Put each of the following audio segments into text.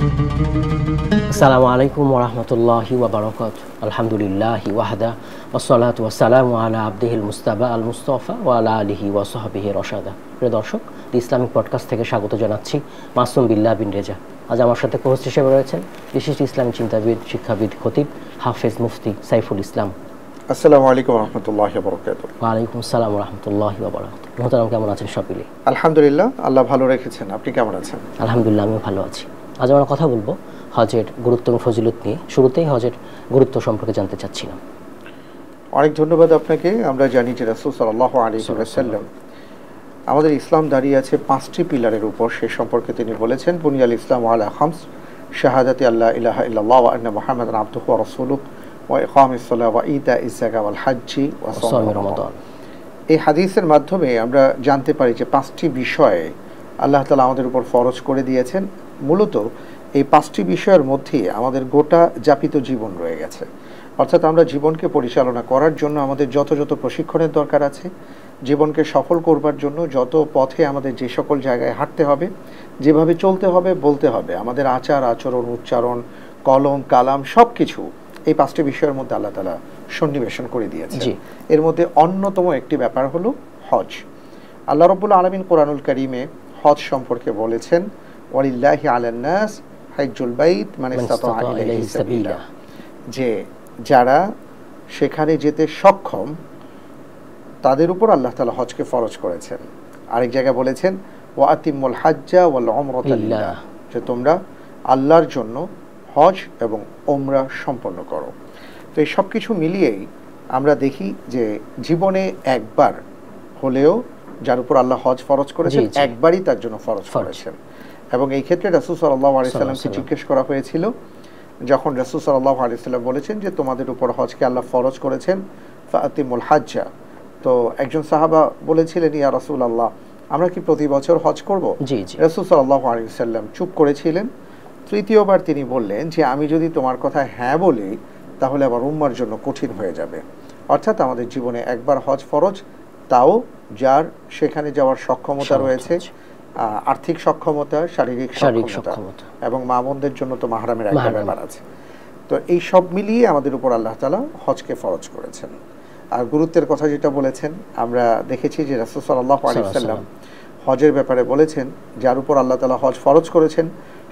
আসসালামু আলাইকুম ওয়া রাহমাতুল্লাহি ওয়া বারাকাতুহু। আলহামদুলিল্লাহি ওয়াহদা ওয়াসসালাতু ওয়াসসালামু আলা আবদিহিল মুস্তাবা আল মুস্তাফা ওয়া আলা আলিহি ওয়া সাহবিহি রাশাদা। প্রিয় দর্শক, দি ইসলামিক পডকাস্ট থেকে স্বাগত জানাচ্ছি মাসুম বিল্লাহ বিন রেজা। আজ আমার সাথে কোহোস্ট হিসেবে রয়েছেন বিশিষ্ট ইসলামী চিন্তাবিদ, শিক্ষাবিদ, খতিব, হাফেজ মুফতি সাইফুল ইসলাম। আসসালামু আলাইকুম ওয়া রাহমাতুল্লাহি ওয়া বারাকাতুহু। ওয়া আলাইকুম আসসালাম ওয়া রাহমাতুল্লাহি ওয়া বারাকাতুহু। মুহতারাম, কেমন আছেন সকলে? আলহামদুলিল্লাহ, আল্লাহ ভালো রেখেছেন। আপনি কেমন আছেন? আলহামদুলিল্লাহ, আমিও ভালো আছি। আজ আমরা কথা বলবো হজের গুরুত্ব এবং ফজিলত নিয়ে। শুরুতেই হজের গুরুত্ব সম্পর্কে জানতে চাচ্ছিলাম। অনেক ধন্যবাদ আপনাকে। আমরা জানি যে রাসূল সাল্লাল্লাহু আলাইহি ওয়াসাল্লাম আমাদের ইসলাম দাঁড়িয়ে আছে 5টি পিলারের উপর। সে সম্পর্কে তিনি বলেছেন, বুনিয়াল ইসলাম আলা খামস, শাহাদাতি আল্লা ইলাহা ইল্লাল্লাহ ওয়া আন্না মুহাম্মাদান আবদুহু ওয়া রাসূলুহু ওয়া ইকামিস সালাহ ওয়া ইতাইজ যাকাত ওয়াল হজ্জি ওয়া সাওমি রমাদান। এই হাদিসের মাধ্যমে আমরা জানতে পারি যে 5টি বিষয়ে আল্লাহ তাআলা আমাদের উপর ফরজ করে দিয়েছেন। মূলত এই 5টি বিষয়ের মধ্যে আমাদের গোটা যাপিত জীবন রয়ে গেছে। অর্থাৎ আমরা জীবনকে পরিচালনা করার জন্য আমাদের যত যত প্রশিক্ষণের দরকার আছে, জীবনকে সফল করবার জন্য যত পথে আমাদের যে সকল জায়গায় হাঁটতে হবে, যেভাবে চলতে হবে, বলতে হবে, আমাদের আচার আচরণ, উচ্চারণ, কলম কালাম সব কিছু এই 5টি বিষয়ের মধ্যে আল্লাহ তাআলা সন্নিবেশন করে দিয়েছে। এর মধ্যে অন্যতম একটি ব্যাপার হলো হজ। আল্লাহ রাব্বুল আলামিন কোরআনুল কারীমে হজ সম্পর্কে বলেছেন, ওয়ালিল্লাহি আলান নাস হাজ্জুল বাইত মান ইসতাতা ইলাইহি সাবিলা, যে যারা সেখানে যেতে সক্ষম তাদের উপর আল্লাহ তাআলা হজকে ফরজ করেছেন। আরেক জায়গায় বলেছেন, ওয়া আতিমুল হাজ্জা ওয়াল উমরাতা লিল্লাহ, যে তোমরা আল্লাহর জন্য হজ এবং উমরা সম্পন্ন করো। তো এই সব কিছু মিলিয়েই আমরা দেখি যে জীবনে একবার হলেও যার উপর আল্লাহ হজ ফরজ করেছেন, একবারই তার জন্য ফরজ করেছেন। এবং এই ক্ষেত্রে রাসূল সাল্লাল্লাহু আলাইহি সাল্লামকে জিজ্ঞেস করা হয়েছিল, যখন রাসূল সাল্লাল্লাহু আলাইহি সাল্লাম বলেছেন যে তোমাদের উপর হজকে আল্লাহ ফরজ করেছেন, ফাআতিমুল হাজ্জা। তো একজন সাহাবা বলেছিলেন, ইয়া রাসূলুল্লাহ, আমরা কি প্রতি বছর হজ করব? রাসূল সাল্লাল্লাহু আলাইহি সাল্লাম চুপ করেছিলেন। তৃতীয়বার তিনি বললেন যে আমি যদি তোমার কথা হ্যাঁ বলি তাহলে আবার উম্মার জন্য কঠিন হয়ে যাবে। অর্থাৎ আমাদের জীবনে একবার হজ ফরজ, তাও যার সেখানে যাওয়ার সক্ষমতা রয়েছে, আর্থিক সক্ষমতা, শারীরিক সক্ষমতা, এবং মা বোনদের জন্য তো মাহরামের একটা ব্যাপার আছে। তো এই সব মিলিয়ে আমাদের উপর আল্লাহ তাআলা হজকে ফরজ করেছেন। আর গুরুত্বের কথা যেটা বলেছেন, আমরা দেখেছি যে রাসূল সাল্লাল্লাহু আলাইহি ওয়াসাল্লাম হজের ব্যাপারে বলেছেন, যার উপর আল্লাহ তাআলা হজ ফরজ করেছেন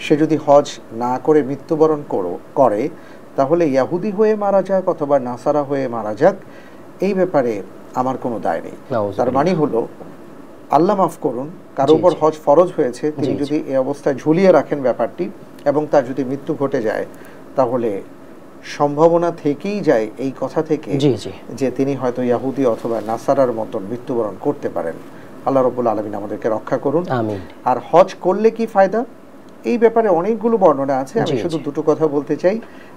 সে যদি হজ না করে মৃত্যুবরণ করে তাহলে ইহুদি হয়ে মারা যাক অথবা নাসারা হয়ে মারা যাক, এই ব্যাপারে আমার কোনো দায় নেই। তার মানে হলো, আল্লাহ মাফ করুন, কারো উপর হজ ফরজ হয়েছে, তিনি যদি এই অবস্থায় ঝুলিয়ে রাখেন ব্যাপারটি এবং তার যদি মৃত্যু ঘটে যায়, তাহলে সম্ভাবনা থেকেই যায় এই কথা থেকে যে তিনি হয়তো ইহুদি অথবা নাসারার মতন মৃত্যুবরণ করতে পারেন। আল্লাহ রাব্বুল আলামিন আমাদেরকে রক্ষা করুন। আমিন। আর হজ করলে কি ফায়দা, এই ব্যাপারে অনেকগুলো বর্ণনা আছে। আমি শুধু দুটো কথা বলতে চাই।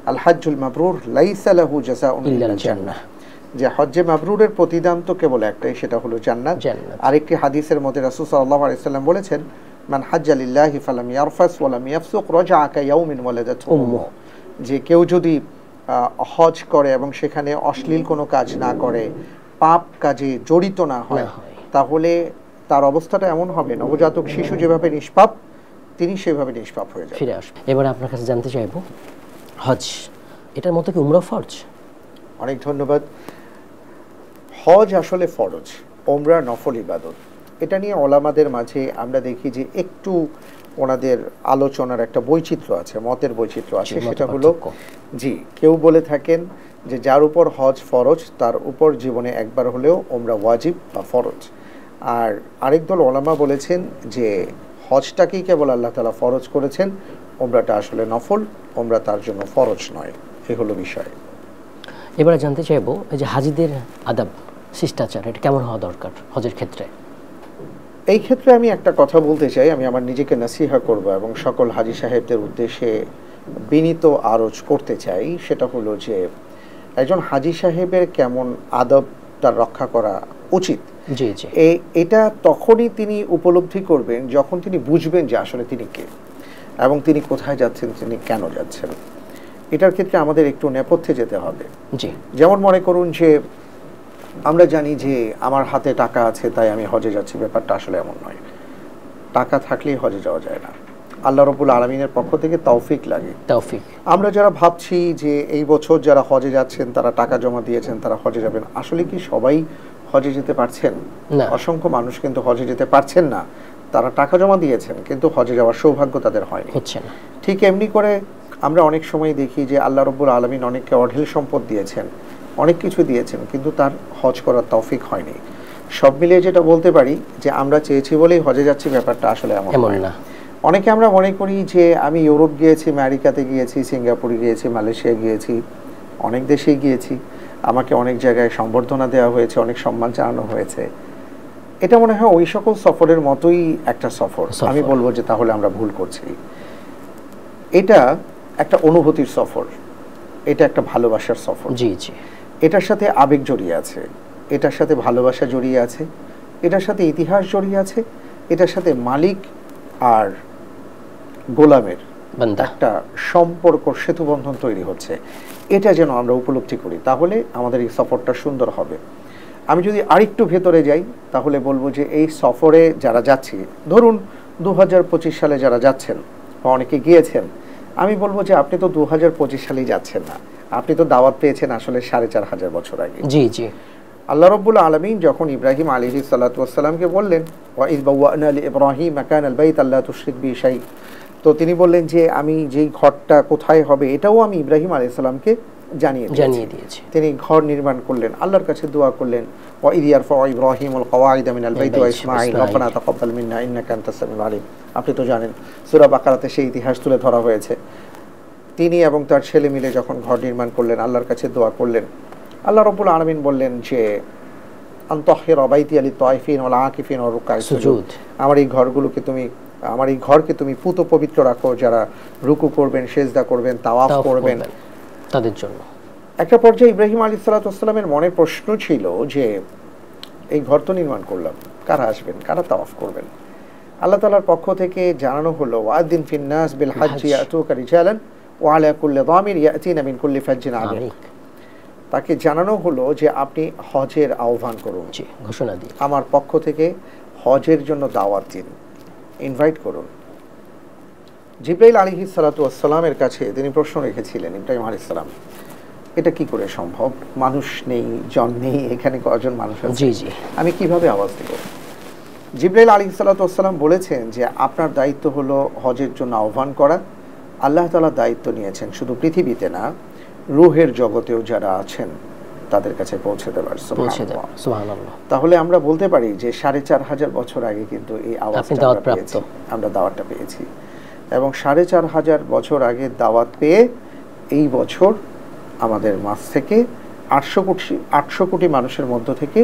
আল হাজ্জুল মাবরুর লাইসা লাহু জাযাউন ইল্লাল জান্নাহ, যে হজ্জে মাবরুরের প্রতিদান তো কেবল একটাই, সেটা হলো জান্নাত। আরেকটি হাদিসের মধ্যে রাসূল সাল্লাল্লাহু আলাইহি সাল্লাম বলেছেন, মান হাজ্জা লিল্লাহি ফালাম ইয়ারফাস ওয়া লাম ইয়াফসুক রাজাআ কায়াউমিন ওয়ালাদাতহু উম্মুহু, যে কেউ যদি হজ করে এবং সেখানে অশ্লীল কোনো কাজ না করে, পাপ কাজে জড়িত না হয়, তাহলে তার অবস্থাটা এমন হবে, নবজাতক শিশু যেভাবে নিষ্পাপ তিনি সেভাবে নিষ্পাপ হয়ে যাবেন। ফিরে আসবে। এবারে আপনার কাছে জানতে চাইবো, হজ এটার মতো কি উমরা ফরজ? অনেক ধন্যবাদ। হজ আসলে ফরজ, উমরা নফল ইবাদত। এটা নিয়ে ওলামাদের মাঝে আমরা দেখি যে একটু ওনাদের আলোচনার একটা বৈচিত্র্য আছে, মতের বৈচিত্র্য আছে। সেটা হলো, কেউ বলে থাকেন যে যার উপর হজ ফরজ তার উপর জীবনে একবার হলেও উমরা ওয়াজিব বা ফরজ। আর আরেক দল ওলামা বলেছেন যে হজটাকেই কেবল আল্লাহ তাআলা ফরজ করেছেন, উমরাটা আসলে নফল, উমরা তার জন্য ফরজ নয়। এই হলো বিষয়। এবারে জানতে চাইবো, এই যে হাজিদের আদব, শিষ্টাচার, এটা কেমন হওয়া দরকার হজের ক্ষেত্রে? এই ক্ষেত্রে আমি একটা কথা বলতে চাই, আমি আমার নিজেকে নসিহা করব এবং সকল হাজি সাহেবদের উদ্দেশ্যে বিনীত আরজ করতে চাই। সেটা হলো যে একজন হাজি সাহেবের কেমন আদব তার রক্ষা করা উচিত, এটা তখনই তিনি উপলব্ধি করবেন যখন তিনি বুঝবেন যে আসলে তিনি কে এবং তিনি কোথায় যাচ্ছেন, তিনি কেন যাচ্ছেন। এটার ক্ষেত্রে আমাদের একটু নেপথ্যে যেতে হবে। যেমন মনে করুন যে আমরা জানি যে আমার হাতে টাকা আছে তাই আমি হজে যাচ্ছি, ব্যাপারটা আসলে এমন নয়। টাকা থাকলেই হজে যাওয়া যায় না। আল্লাহ রাব্বুল আলামিনের পক্ষ থেকে তৌফিক লাগে। তৌফিক। আমরা যারা ভাবছি যে এই বছর যারা হজে যাচ্ছেন, তারা টাকা জমা দিয়েছেন, তারা হজে যাবেন, আসলে কি সবাই হজে যেতে পারছেন? না। অসংখ্য মানুষ কিন্তু হজে যেতে পারছেন না। তারা টাকা জমা দিয়েছেন কিন্তু হজে যাওয়ার সৌভাগ্য তাদের হয়নি। হচ্ছে না। ঠিক এমনি করে আমরা অনেক সময় দেখি যে আল্লাহ রাব্বুল আলামিন অনেককে অঢেল সম্পদ দিয়েছেন, অনেক কিছু দিয়েছেন, কিন্তু তার হজ করার তৌফিক হয়নি। সব মিলিয়ে যেটা বলতে পারি যে আমরা চেয়েছি বলেই হজে যাচ্ছি, ব্যাপারটা আসলে এমন না। অনেকে আমরা মনে করি যে আমি ইউরোপ গিয়েছি, আমেরিকাতে গিয়েছি, সিঙ্গাপুরে গিয়েছি, মালয়েশিয়া গিয়েছি, অনেক দেশেই গিয়েছি, আমাকে অনেক জায়গায় সম্বর্ধনা দেওয়া হয়েছে, অনেক সম্মান জানানো হয়েছে। এটা মনে হয় ওই সকল সফরের মতোই একটা সফর। আমি বলবো যে তাহলে আমরা ভুল করছি। এটা একটা অনুভূতির সফর, এটা একটা ভালোবাসার সফর। জি জি। এটার সাথে আবেগ জড়িয়ে আছে, এটার সাথে ভালোবাসা জড়িয়ে আছে, এটার সাথে ইতিহাস জড়িয়ে আছে, এটার সাথে মালিক আর গোলামের একটা সম্পর্ক, সেতুবন্ধন তৈরি হচ্ছে। এটা যেন আমরা উপলব্ধি করি, তাহলে আমাদের এই সফরটা সুন্দর হবে। আমি যদি আরেকটু ভেতরে যাই তাহলে বলবো যে এই সফরে যারা যাচ্ছি, ধরুন 2025 সালে যারা যাচ্ছেন বা অনেকে গিয়েছেন, আমি বলবো যে আপনি তো 2025 সালেই যাচ্ছেন না, আপনি তো দাওয়াত পেয়েছেন আসলে 4500 বছর আগে। জি জি। আল্লাহ রাব্বুল আলামিন যখন ইব্রাহিম আলাইহিস সালাতু ওয়াস সালামকে বললেন ওয়া ইয বাওয়া'না লিইব্রাহিম মাকানাল বাইত আল্লা তুশরিক বি শাই, তো তিনি বললেন যে আমি যেই ঘরটা কোথায় হবে এটাও আমি ইব্রাহিম আলাইহিস সালামকে জানিয়ে দিয়েছি। তিনি ঘর নির্মাণ করলেন, আল্লাহর কাছে দোয়া করলেন ওয়া ইয ইয়ারফাউ ইব্রাহিমুল কওয়াইদা মিনাল বাইতি ওয়া ইসমাঈল রাব্বানা তাকাব্বাল মিন্না ইন্নাকা আনতাস সামিউল আলিম। আপনি তো জানেন সূরা বাকারাতে সেই ইতিহাস তুলে ধরা হয়েছে। তিনি এবং তার ছেলে মিলে যখন ঘর নির্মাণ করলেন, আল্লাহর কাছে দোয়া করলেন, আল্লাহ রাব্বুল আলামিন বললেন যে আনতাহিরা বাইতি লিত-তাইফিন ওয়াল আকিফিন ওয়া রুকা'ই সুজুদ, আমার এই ঘরকে তুমি পুত পবিত্র রাখো, যারা রুকু করবেন, সেজদা করবেন, তাওয়াফ করবেন তাদের জন্য। একটা পর্যায়ে ইব্রাহিম আলাইহিস সালাতু ওয়াস সালামের মনে প্রশ্ন ছিল যে এই ঘর তো নির্মাণ করলাম, কারা আসবেন, কারা তাওয়াফ করবেন? আল্লাহ তাআলার পক্ষ থেকে জানানো হলো ওয়া'আযিন ফিন নাস বিল হাজ্জি ইয়াতুকা রিজালান ওয়া আলা কুল্লি যামির ইয়াতিনা মিন কুল্লি ফাজ্জিন আমিক। তাকে জানানো হলো যে আপনি হজের আহ্বান করুন, ঘোষণা দিন, আমার পক্ষ থেকে হজের জন্য দাওয়াত দিন, ইনভাইট করুন। জিবরাইল আলাইহিস সালাতু ওয়াস সালামের কাছে তিনি প্রশ্ন রেখেছিলেন, ইব্রাহিম আলাইহিস সালাম, এটা কি করে সম্ভব? মানুষ নেই, জন নেই, এখানে কয়জন মানুষ আছে, জি জি, আমি কিভাবে আওয়াজ দেব? জিবরাইল আলাইহিস সালাতু ওয়াস সালাম বলেছেন যে আপনার দায়িত্ব হলো হজের জন্য আহ্বান করা। আল্লাহ তাআলা দায়িত্ব নিয়েছেন শুধু পৃথিবীতে না, রূহের জগতেও যারা আছেন তাদের কাছে পৌঁছে দেওয়ার। সুবহানাল্লাহ। তাহলে আমরা বলতে পারি যে 4500 বছর আগে কিন্তু এই আওয়াজটা আমরা দাওয়াতটা পেয়েছি, এবং 4500 বছর আগে দাওয়াত পেয়ে এই বছর আমাদের মাঝ থেকে 800 কোটি মানুষের মধ্য থেকে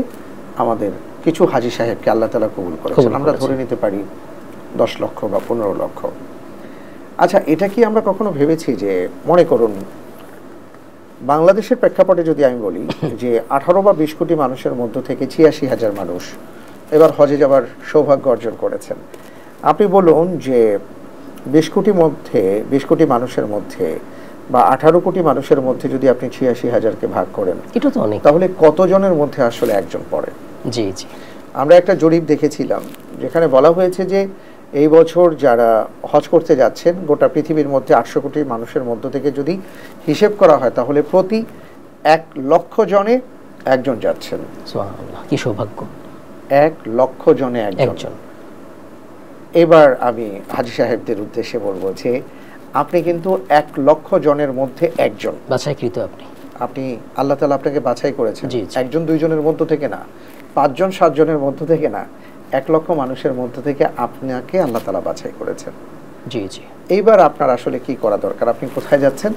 আমাদের কিছু হাজী সাহেবকে আল্লাহ তাআলা কবুল করেছেন। আমরা ধরে নিতে পারি 10 লক্ষ বা 15 লক্ষ। আচ্ছা, এটা কি আমরা কখনো ভেবেছি যে, মনে করুন বাংলাদেশের প্রেক্ষাপটে যদি আমি বলি যে 18 বা 20 কোটি মানুষের মধ্য থেকে 86,000 মানুষ এবার হজে যাওয়ার সৌভাগ্য অর্জন করেছেন। আপনি বলুন যে 20 কোটি মানুষের মধ্যে বা 18 কোটি মানুষের মধ্যে যদি আপনি 86,000কে ভাগ করেন, এটা তো অনেক, তাহলে কতজনের মধ্যে আসলে একজন পড়ে? জি জি। আমরা একটা জরিপ দেখেছিলাম যেখানে বলা হয়েছে যে এই বছর যারা হজ করতে যাচ্ছেন গোটা পৃথিবীর মধ্যে 800 কোটি মানুষের মধ্য থেকে যদি হিসেব করা হয় তাহলে প্রতি 1 লক্ষ জনে একজন যাচ্ছেন। সুবহানাল্লাহ, কি সৌভাগ্য! 1 লক্ষ জনে একজন। এবার আমি হাজী সাহেবদের উদ্দেশ্যে বলবো যে আপনি কিন্তু 1 লক্ষ জনের মধ্যে একজন বাছাইকৃত। আপনি আল্লাহ তাআলা আপনাকে বাছাই করেছেন, একজন দুইজনের মধ্য থেকে না, 5 জন 7 জনের মধ্য থেকে না, 1 লক্ষ মানুষের মধ্য থেকে আপনাকে আল্লাহ তাআলা বাছাই করেছেন। জি জি। এইবার আপনার আসলে কি করা দরকার? আপনি কোথায় যাচ্ছেন?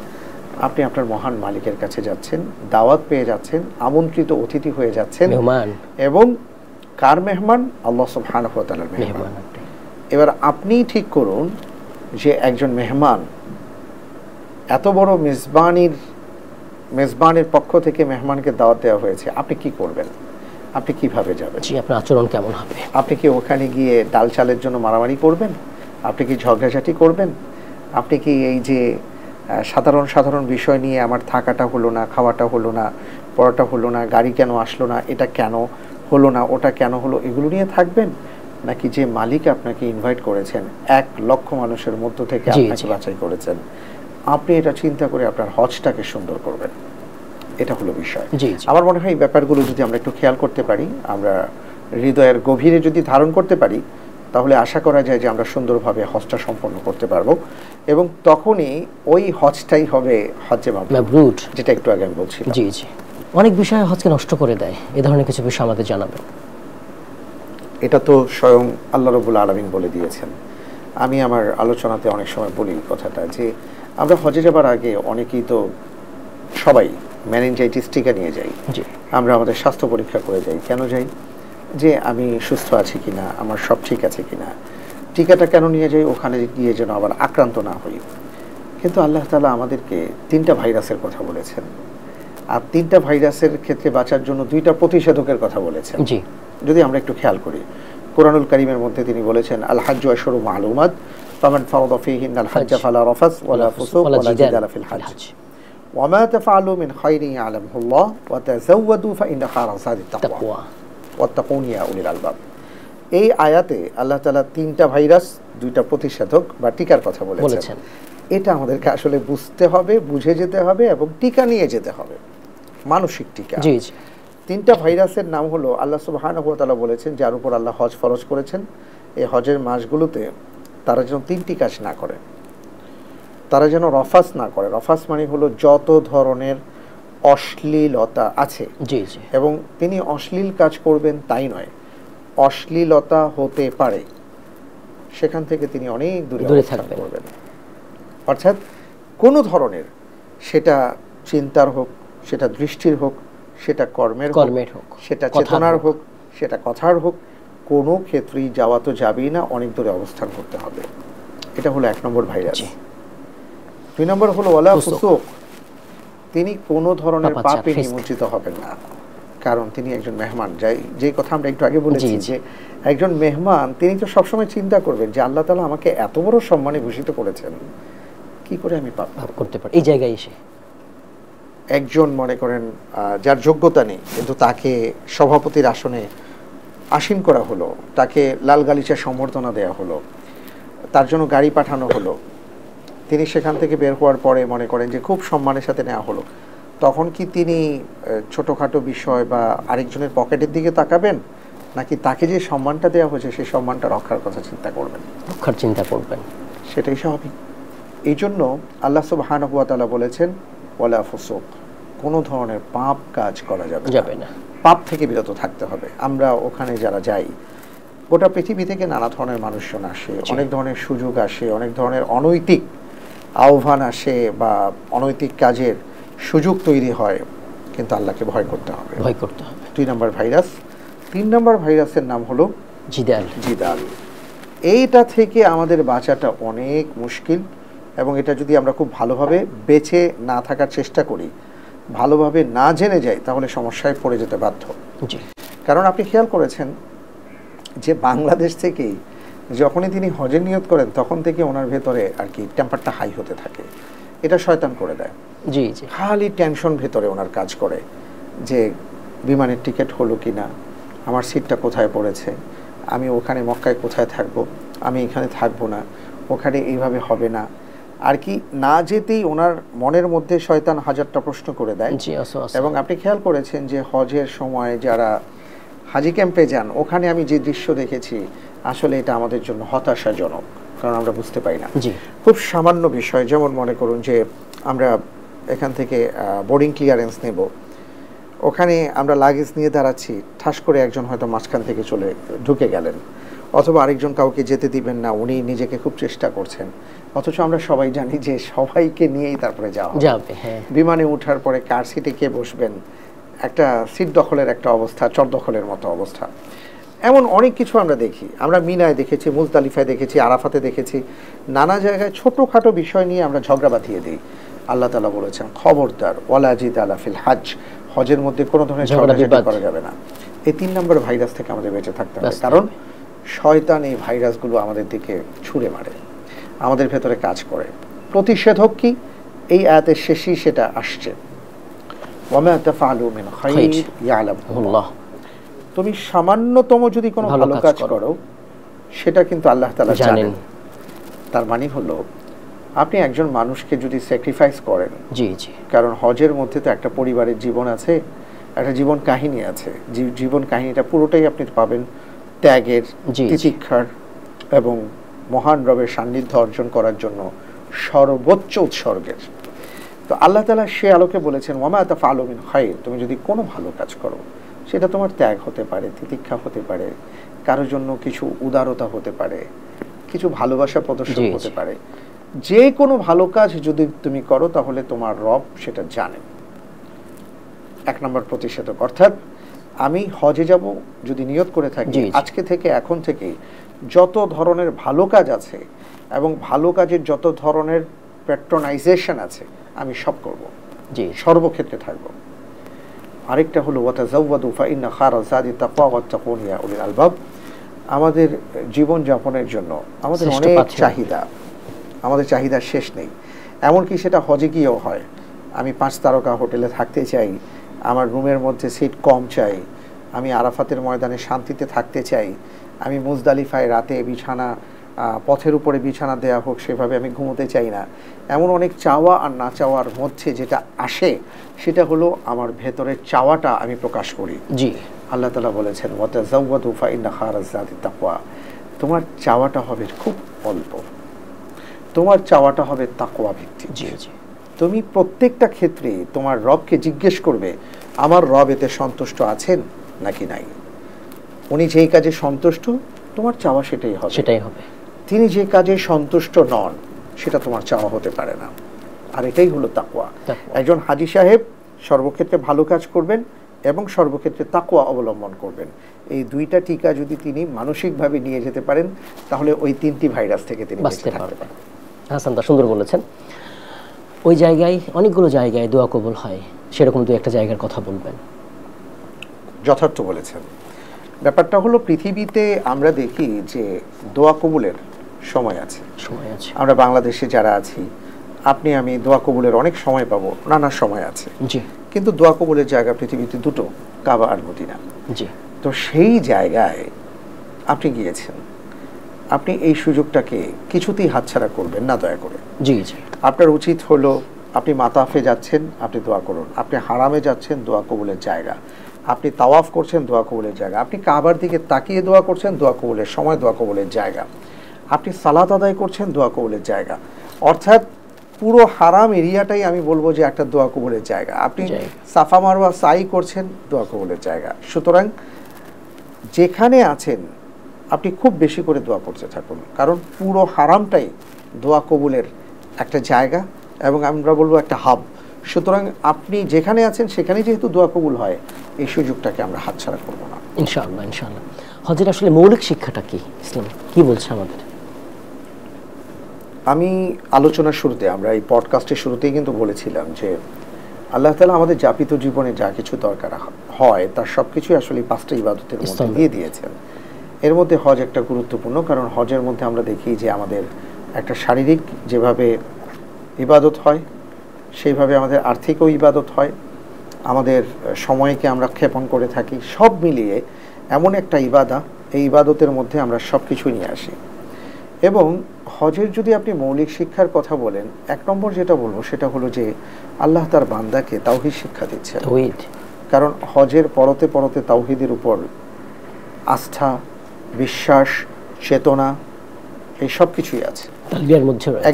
আপনি আপনার মহান মালিকের কাছে যাচ্ছেন, দাওয়াত পেয়ে যাচ্ছেন, আমন্ত্রিত অতিথি হয়ে যাচ্ছেন, মেহমান। এবং কার মেহমান? আল্লাহ সুবহানাহু ওয়া তাআলার মেহমান। এবার আপনি ঠিক করুন যে একজন মেহমান, এত বড় মেজবানের পক্ষ থেকে মেহমানকে দাওয়াত দেওয়া হয়েছে, আপনি কি করবেন? আপনি কিভাবে যাবেন? জি, আপনার আচরণ কেমন হবে? আপনি কি ওখানে গিয়ে ডাল চালের জন্য মারামারি করবেন? আপনি কি ঝগড়াঝাটি করবেন? আপনি কি এই যে সাধারণ বিষয় নিয়ে আমার থাকাটা হলো না, খাওয়াটা হলো না, পড়াটা হলো না, গাড়ি কেন আসলো না, এটা কেন হলো না, ওটা কেন হলো, এগুলো নিয়ে থাকবেন? নাকি যে মালিক আপনাকে ইনভাইট করেছেন 1 লক্ষ মানুষের মধ্য থেকে আপনাকে বাছাই করেছেন, আপনি এটা চিন্তা করে আপনার হজটাকে সুন্দর করবেন। এটা হলো বিষয়। আমার মনে হয় এই ব্যাপারগুলো যদি আমরা একটু খেয়াল করতে পারি, আমরা হৃদয়ের গভীরে যদি ধারণ করতে পারি, তাহলে আশা করা যায় যে আমরা সুন্দরভাবে হজটা সম্পন্ন করতে পারবো, এবং তখনই ওই হজটাই হবে হজ্জে মাবরুর, যেটা একটু আগে আমি বলছিলাম। জি জি, অনেক বিষয় হজকে নষ্ট করে দেয়, এই ধরনের কিছু বিষয় আমাদের জানাবেন। এটা তো স্বয়ং আল্লাহ রাব্বুল আলামিন বলে দিয়েছেন। আমি আমার আলোচনাতে অনেক সময় বলি কথাটা, যে আমরা হজে যাবার আগে অনেকেই তো সবাই মেনিনজাইটিস টিকা নিয়ে যাই, আমরা আমাদের স্বাস্থ্য পরীক্ষা করে যাই। কেন যাই? যে আমি সুস্থ আছি কিনা, আমার সব ঠিক আছে কিনা। টিকাটা কেন নিয়ে যাই? ওখানে গিয়ে যেন আবার আক্রান্ত না হই। কিন্তু আল্লাহ তাআলা আমাদেরকে 3টা ভাইরাসের কথা বলেছেন, আর 3টা ভাইরাসের ক্ষেত্রে বাঁচার জন্য 2টা প্রতিষেধকের কথা বলেছেন। যদি আমরা একটু খেয়াল করি, কোরআনুল কারীমের মধ্যে তিনি বলেছেন, আল হাজ্জু আশহুরুম মা'লুমাত ফামান ফারাদা ফীহিন্নাল হাজ্জা ফালা রাফাস ওয়ালা ফুসুক ওয়ালা জিদালা ফিল হজ্জ ওয়া মা তাফআলু মিন খায়রিন ইয়া'লামুহুল্লাহ ওয়া তাযাওয়াদু ফাইন্না খায়রা যাদিত তাকওয়া ওয়াত্তাকুন ইয়া উলিল আলবাব। এই আয়াতে আল্লাহ তাআলা 3টা ভাইরাস, 2টা প্রতিষেধক বা টিকার কথা বলেছেন। এটা আমাদেরকে আসলে বুঝতে হবে, বুঝে যেতে হবে, এবং টিকা নিয়ে যেতে হবে, মানসিক টিকা। 3টা ভাইরাসের নাম হলো, আল্লাহ সুবহানাহু ওয়া তাআলা বলেছেন যার উপর আল্লাহ হজ ফরজ করেছেন, এই হজের মাসগুলোতে তারা যেন 3টি কাজ না করে। তারা যেন রফাস না করে। রফাস মানে হলো যত ধরনের অশ্লীলতা আছে, এবং তিনি অশ্লীল কাজ করবেন তাই নয়, অশ্লীলতা হতে পারে সেখান থেকে তিনি অনেক দূরে থাকবেন। অর্থাৎ কোনো ধরনের, সেটা চিন্তার হোক, সেটা দৃষ্টির হোক, সেটা কর্মের হোক, সেটা চেতনার হোক, সেটা কথার হোক, কোনো ক্ষেত্রেই যাওয়া তো যাবেই না, অনেক দূরে অবস্থান করতে হবে। এটা হলো 1 নম্বর ভাইরাস। 2 নম্বর হলো ওয়ালা ফুসুক, তিনি কোনো ধরনের পাপে নিমজ্জিত হবেন না, কারণ তিনি একজন মেহমান। যে কথা আমরা একটু আগে বলেছি, যে একজন মেহমান তিনি তো সবসময় চিন্তা করবেন যে আল্লাহ তাআলা আমাকে এত বড় সম্মানে ভূষিত করেছেন, কি করে আমি পাপ করতে পারি। এই জায়গায় এসে একজন মনে করেন যার যোগ্যতা নেই, কিন্তু তাকে সভাপতির আসনে আসীন করা হলো, তাকে লাল গালিচা সম্বর্ধনা দেওয়া হলো, তার জন্য গাড়ি পাঠানো হলো, তিনি সেখান থেকে বের হওয়ার পরে মনে করেন যে খুব সম্মানের সাথে নেওয়া হলো, তখন কি তিনি ছোটোখাটো বিষয় বা আরেকজনের পকেটের দিকে তাকাবেন, নাকি তাকে যে সম্মানটা দেওয়া হয়েছে সেই সম্মানটা রক্ষার কথা চিন্তা করবেন? সেটাই স্বাভাবিক। এই জন্য আল্লাহ সুবহানাহু ওয়া তাআলা বলেছেন ওয়ালা ফুসুক, কোনো ধরনের পাপ কাজ করা যাবে না, পাপ থেকে বিরত থাকতে হবে। আমরা ওখানে যারা যাই, গোটা পৃথিবী থেকে নানা ধরনের মানুষজন আসে, অনেক ধরনের সুযোগ আসে, অনেক ধরনের অনৈতিক আহ্বান আসে বা অনৈতিক কাজের সুযোগ তৈরি হয়, কিন্তু আল্লাহকে ভয় করতে হবে। 2 নম্বর ভাইরাস। 3 নম্বর ভাইরাসের নাম হলো জিদাল। এইটা থেকে আমাদের বাঁচাটা অনেক মুশকিল, এবং এটা যদি আমরা খুব ভালোভাবে বেঁচে না থাকার চেষ্টা করি, ভালোভাবে না জেনে যাই, তাহলে সমস্যায় পড়ে যেতে বাধ্য। কারণ আপনি খেয়াল করেছেন যে বাংলাদেশ থেকেই যখনই তিনি হজের নিয়ত করেন, তখন থেকে ওনার ভেতরে আর কি টেম্পারটা হাই হতে থাকে। এটা শয়তান করে দেয়। খালি টেনশন ভেতরে ওনার কাজ করে, যে বিমানের টিকিট হলো কিনা, আমার সিটটা কোথায় পড়েছে, আমি ওখানে মক্কায় কোথায় থাকবো, আমি এখানে থাকবো না, ওখানে এইভাবে হবে না, আর কি না যেতেই ওনার মনের মধ্যে শয়তান হাজারটা প্রশ্ন করে দেয়। এবং আপনি খেয়াল করেছেন যে হজের সময় যারা হাজি ক্যাম্পে যান, ওখানে আমি যে দৃশ্য দেখেছি, আসলে এটা আমাদের জন্য হতাশাজনক, কারণ আমরা বুঝতে পারি না। খুব সামান্য বিষয়, যেমন মনে করুন যে আমরা এখান থেকে বোর্ডিং ক্লিয়ারেন্স নেব, ওখানে আমরা লাগেজ নিয়ে দাঁড়াচ্ছি, ঠাস করে একজন হয়তো মাঝখান থেকে ঢুকে গেলেন, অথবা আরেকজন কাউকে যেতে দিবেন না, উনি নিজেকে খুব চেষ্টা করছেন, অথচ আমরা সবাই জানি যে সবাইকে নিয়েই তারপরে যাওয়া যাবে। বিমানে ওঠার পরে কার সিটে কে বসবেন, একটা সিট দখলের একটা অবস্থা, চর দখলের মতো অবস্থা। এমন অনেক কিছু আমরা দেখি, আমরা মিনায় দেখেছি, মুজদালিফায় দেখেছি, আরাফাতে দেখেছি, নানা জায়গায় ছোটোখাটো বিষয় নিয়ে আমরা ঝগড়া বাঁধিয়ে দিই। আল্লাহ তাআলা বলেছেন খবরদার ওয়ালা জিদালা ফিল হজ, হজের মধ্যে কোনো ধরনের ঝগড়াঝাটি করা যাবে না। এই 3 নম্বর ভাইরাস থেকে আমাদের বেঁচে থাকতে হবে, কারণ শয়তান এই ভাইরাসগুলো আমাদের দিকে ছুঁড়ে মারে, আমাদের ভেতরে কাজ করে। প্রতিষেধক কি? এই আয়াতের শেষেই সেটা আসছে, ওয়ামা তাফআলু মিন খায়র ইয়ালামুল্লাহ। তুমি সামান্যতম যদি কোনো ভালো কাজ করো, সেটা কিন্তু আল্লাহ তাআলা জানেন। জানেন। তার মানে হলো আপনি একজন মানুষকে যদি স্যাক্রিফাইস করেন, জি জি কারণ হজের মধ্যে তো একটা পরিবারের জীবন আছে, একটা জীবন কাহিনী আছে, জীবন কাহিনীটা পুরোটাই আপনি পাবেন ত্যাগের, জি, জি। তিতিক্ষার এবং মহান রবের সান্নিধ্য অর্জন করার জন্য সর্বোচ্চ উৎসর্গের। তো আল্লাহ তাআলা সে আলোকে বলেছেন ওয়ামা তাফআলু মিন খায়র, তুমি যদি কোনো ভালো কাজ করো, সেটা তোমার ত্যাগ হতে পারে, তিতিক্ষা হতে পারে, কারোর জন্য কিছু উদারতা হতে পারে, কিছু ভালোবাসা প্রদর্শন জি, হতে জি। পারে, যে কোনো ভালো কাজ যদি তুমি করো তাহলে তোমার রব সেটা জানেন। এক নম্বর প্রতিষেধক, অর্থাৎ আমি হজে যাব যদি নিয়ত করে থাকি জি, জি। আজকে থেকে এখন থেকে যত ধরনের ভালো কাজ আছে এবং ভালো কাজের যত ধরনের প্যাট্রোনাইজেশন আছে আমি সব করব, জি সর্বক্ষেত্রে থাকবো। আরেকটা হলো ওয়াতাজাওয়াদু ফাইন্না খায়রা যাদি তাকওয়া ওয়াত্তাকুন ইয়া উলিল আলবাব, আমাদের জীবন যাপনের জন্য আমাদের শ্রেষ্ঠ অনেক পাথেয়। চাহিদা, আমাদের চাহিদার শেষ নেই। এমনকি সেটা হজে গিয়েও হয়। আমি 5 তারকা হোটেলে থাকতে চাই, আমার রুমের মধ্যে সিট কম চাই, আমি আরাফাতের ময়দানে শান্তিতে থাকতে চাই, আমি মুজদালিফায় রাতে বিছানা পথের উপরে বিছানা দেয়া হোক সেভাবে আমি ঘুমোতে চাই না। এমন অনেক চাওয়া আর না চাওয়ার মধ্যে যেটা আসে সেটা হলো আমার ভেতরের চাওয়াটা আমি প্রকাশ করি। জি আল্লাহ তাআলা বলেছেন ওয়াতাজাওয়াদু ফাইন্না খায়রা যাদি তাকওয়া, তোমার চাওয়াটা হবে খুব অল্প, তোমার চাওয়াটা হবে তাকওয়া ভিত্তিক। জি জি তুমি প্রত্যেকটা ক্ষেত্রে তোমার রবকে জিজ্ঞেস করবে আমার রব এতে সন্তুষ্ট আছেন নাকি নাই। উনি যেই কাজে সন্তুষ্ট তোমার চাওয়া সেটাই হবে, সেটাই হবে। তিনি যে কাজে সন্তুষ্ট নন সেটা তোমার চাওয়া হতে পারে না। আর এটাই হলো তাকওয়া। তাকওয়া। একজন হাজী সাহেব সর্বক্ষেত্রে ভালো কাজ করবেন এবং সর্বক্ষেত্রে তাকওয়া অবলম্বন করবেন। এই দুইটা টিকা যদি তিনি মানসিকভাবে নিয়ে যেতে পারেন তাহলে ওই 3টি ভাইরাস থেকে তিনি বাঁচতে বেঁচে থাকতে পারবেন। পারেন। হাসান দা সুন্দর বলেছেন। ওই জায়গায় অনেকগুলো জায়গায় দোয়া কবুল হয়, সেরকম দু একটা জায়গার কথা বলবেন। যথার্থ বলেছেন। ব্যাপারটা হলো পৃথিবীতে আমরা দেখি যে দোয়া কবুলের সময় আছে। সময় আছে। আমরা বাংলাদেশে যারা আছি, আপনি আমি দোয়া কবুলের অনেক সময় পাবো, নানা সময় আছে, জি কিন্তু দোয়া কবুলের জায়গা পৃথিবীতে দুটো, কাবা আর মদিনা। জি তো সেই জায়গায় আপনি গিয়েছেন, আপনি এই সুযোগটাকে কিছুতেই হাতছাড়া করবেন না দয়া করে। জি জি আপনার উচিত হলো আপনি মাতাফে যাচ্ছেন আপনি দোয়া করুন, আপনি হারামে যাচ্ছেন দোয়া কবুলের জায়গা, আপনি তাওয়াফ করছেন দোয়া কবুলের জায়গা, আপনি কাবার দিকে তাকিয়ে দোয়া করছেন দোয়া কবুলের সময় দোয়া কবুলের জায়গা, আপনি সালাত আদায় করছেন দোয়া কবুলের জায়গা। অর্থাৎ পুরো হারাম এরিয়াটাই আমি বলবো যে একটা দোয়া কবুলের জায়গা। আপনি জায়গা। সাফা মারওয়া সাই করছেন দোয়া কবুলের জায়গা। সুতরাং যেখানে আছেন আপনি খুব বেশি করে দোয়া করতে থাকুন, কারণ পুরো হারামটাই দোয়া কবুলের একটা জায়গা এবং আমরা বলবো একটা হাব। সুতরাং আপনি যেখানে আছেন সেখানেই যেহেতু দোয়া কবুল হয়, এই সুযোগটাকে আমরা হাতছাড়া করব না। ইনশাআল্লাহ ইনশাআল্লাহ। হজের আসলে মৌলিক শিক্ষাটা কি, ইসলাম কি বলছে আমাদের? আমি আলোচনার শুরুতে, আমরা এই পডকাস্টের শুরুতেই কিন্তু বলেছিলাম যে আল্লাহ তাআলা আমাদের যাপিত জীবনে যা কিছু দরকার হয় তার সব কিছুই আসলে 5টা ইবাদতের মধ্যে ইসলাম। দিয়ে দিয়েছেন। এর মধ্যে হজ একটা গুরুত্বপূর্ণ, কারণ হজের মধ্যে আমরা দেখি যে আমাদের একটা শারীরিক যেভাবে ইবাদত হয় সেইভাবে আমাদের আর্থিকও ইবাদত হয়, আমাদের সময়কে আমরা ক্ষেপণ করে থাকি, সব মিলিয়ে এমন একটা ইবাদা, এই ইবাদতের মধ্যে আমরা সব কিছু নিয়ে আসি। এবং হজের যদি আপনি মৌলিক শিক্ষার কথা বলেন, 1 নম্বর যেটা বলবো সেটা হলো যে আল্লাহ তার বান্দাকে তাওহীদ শিক্ষা দিচ্ছেন। তাওহীদ। কারণ হজের পরতে পরতে তাওহীদের উপর আস্থা, বিশ্বাস, চেতনা এই সব কিছুই আছে। তালবিয়ার মধ্যে রয়েছে।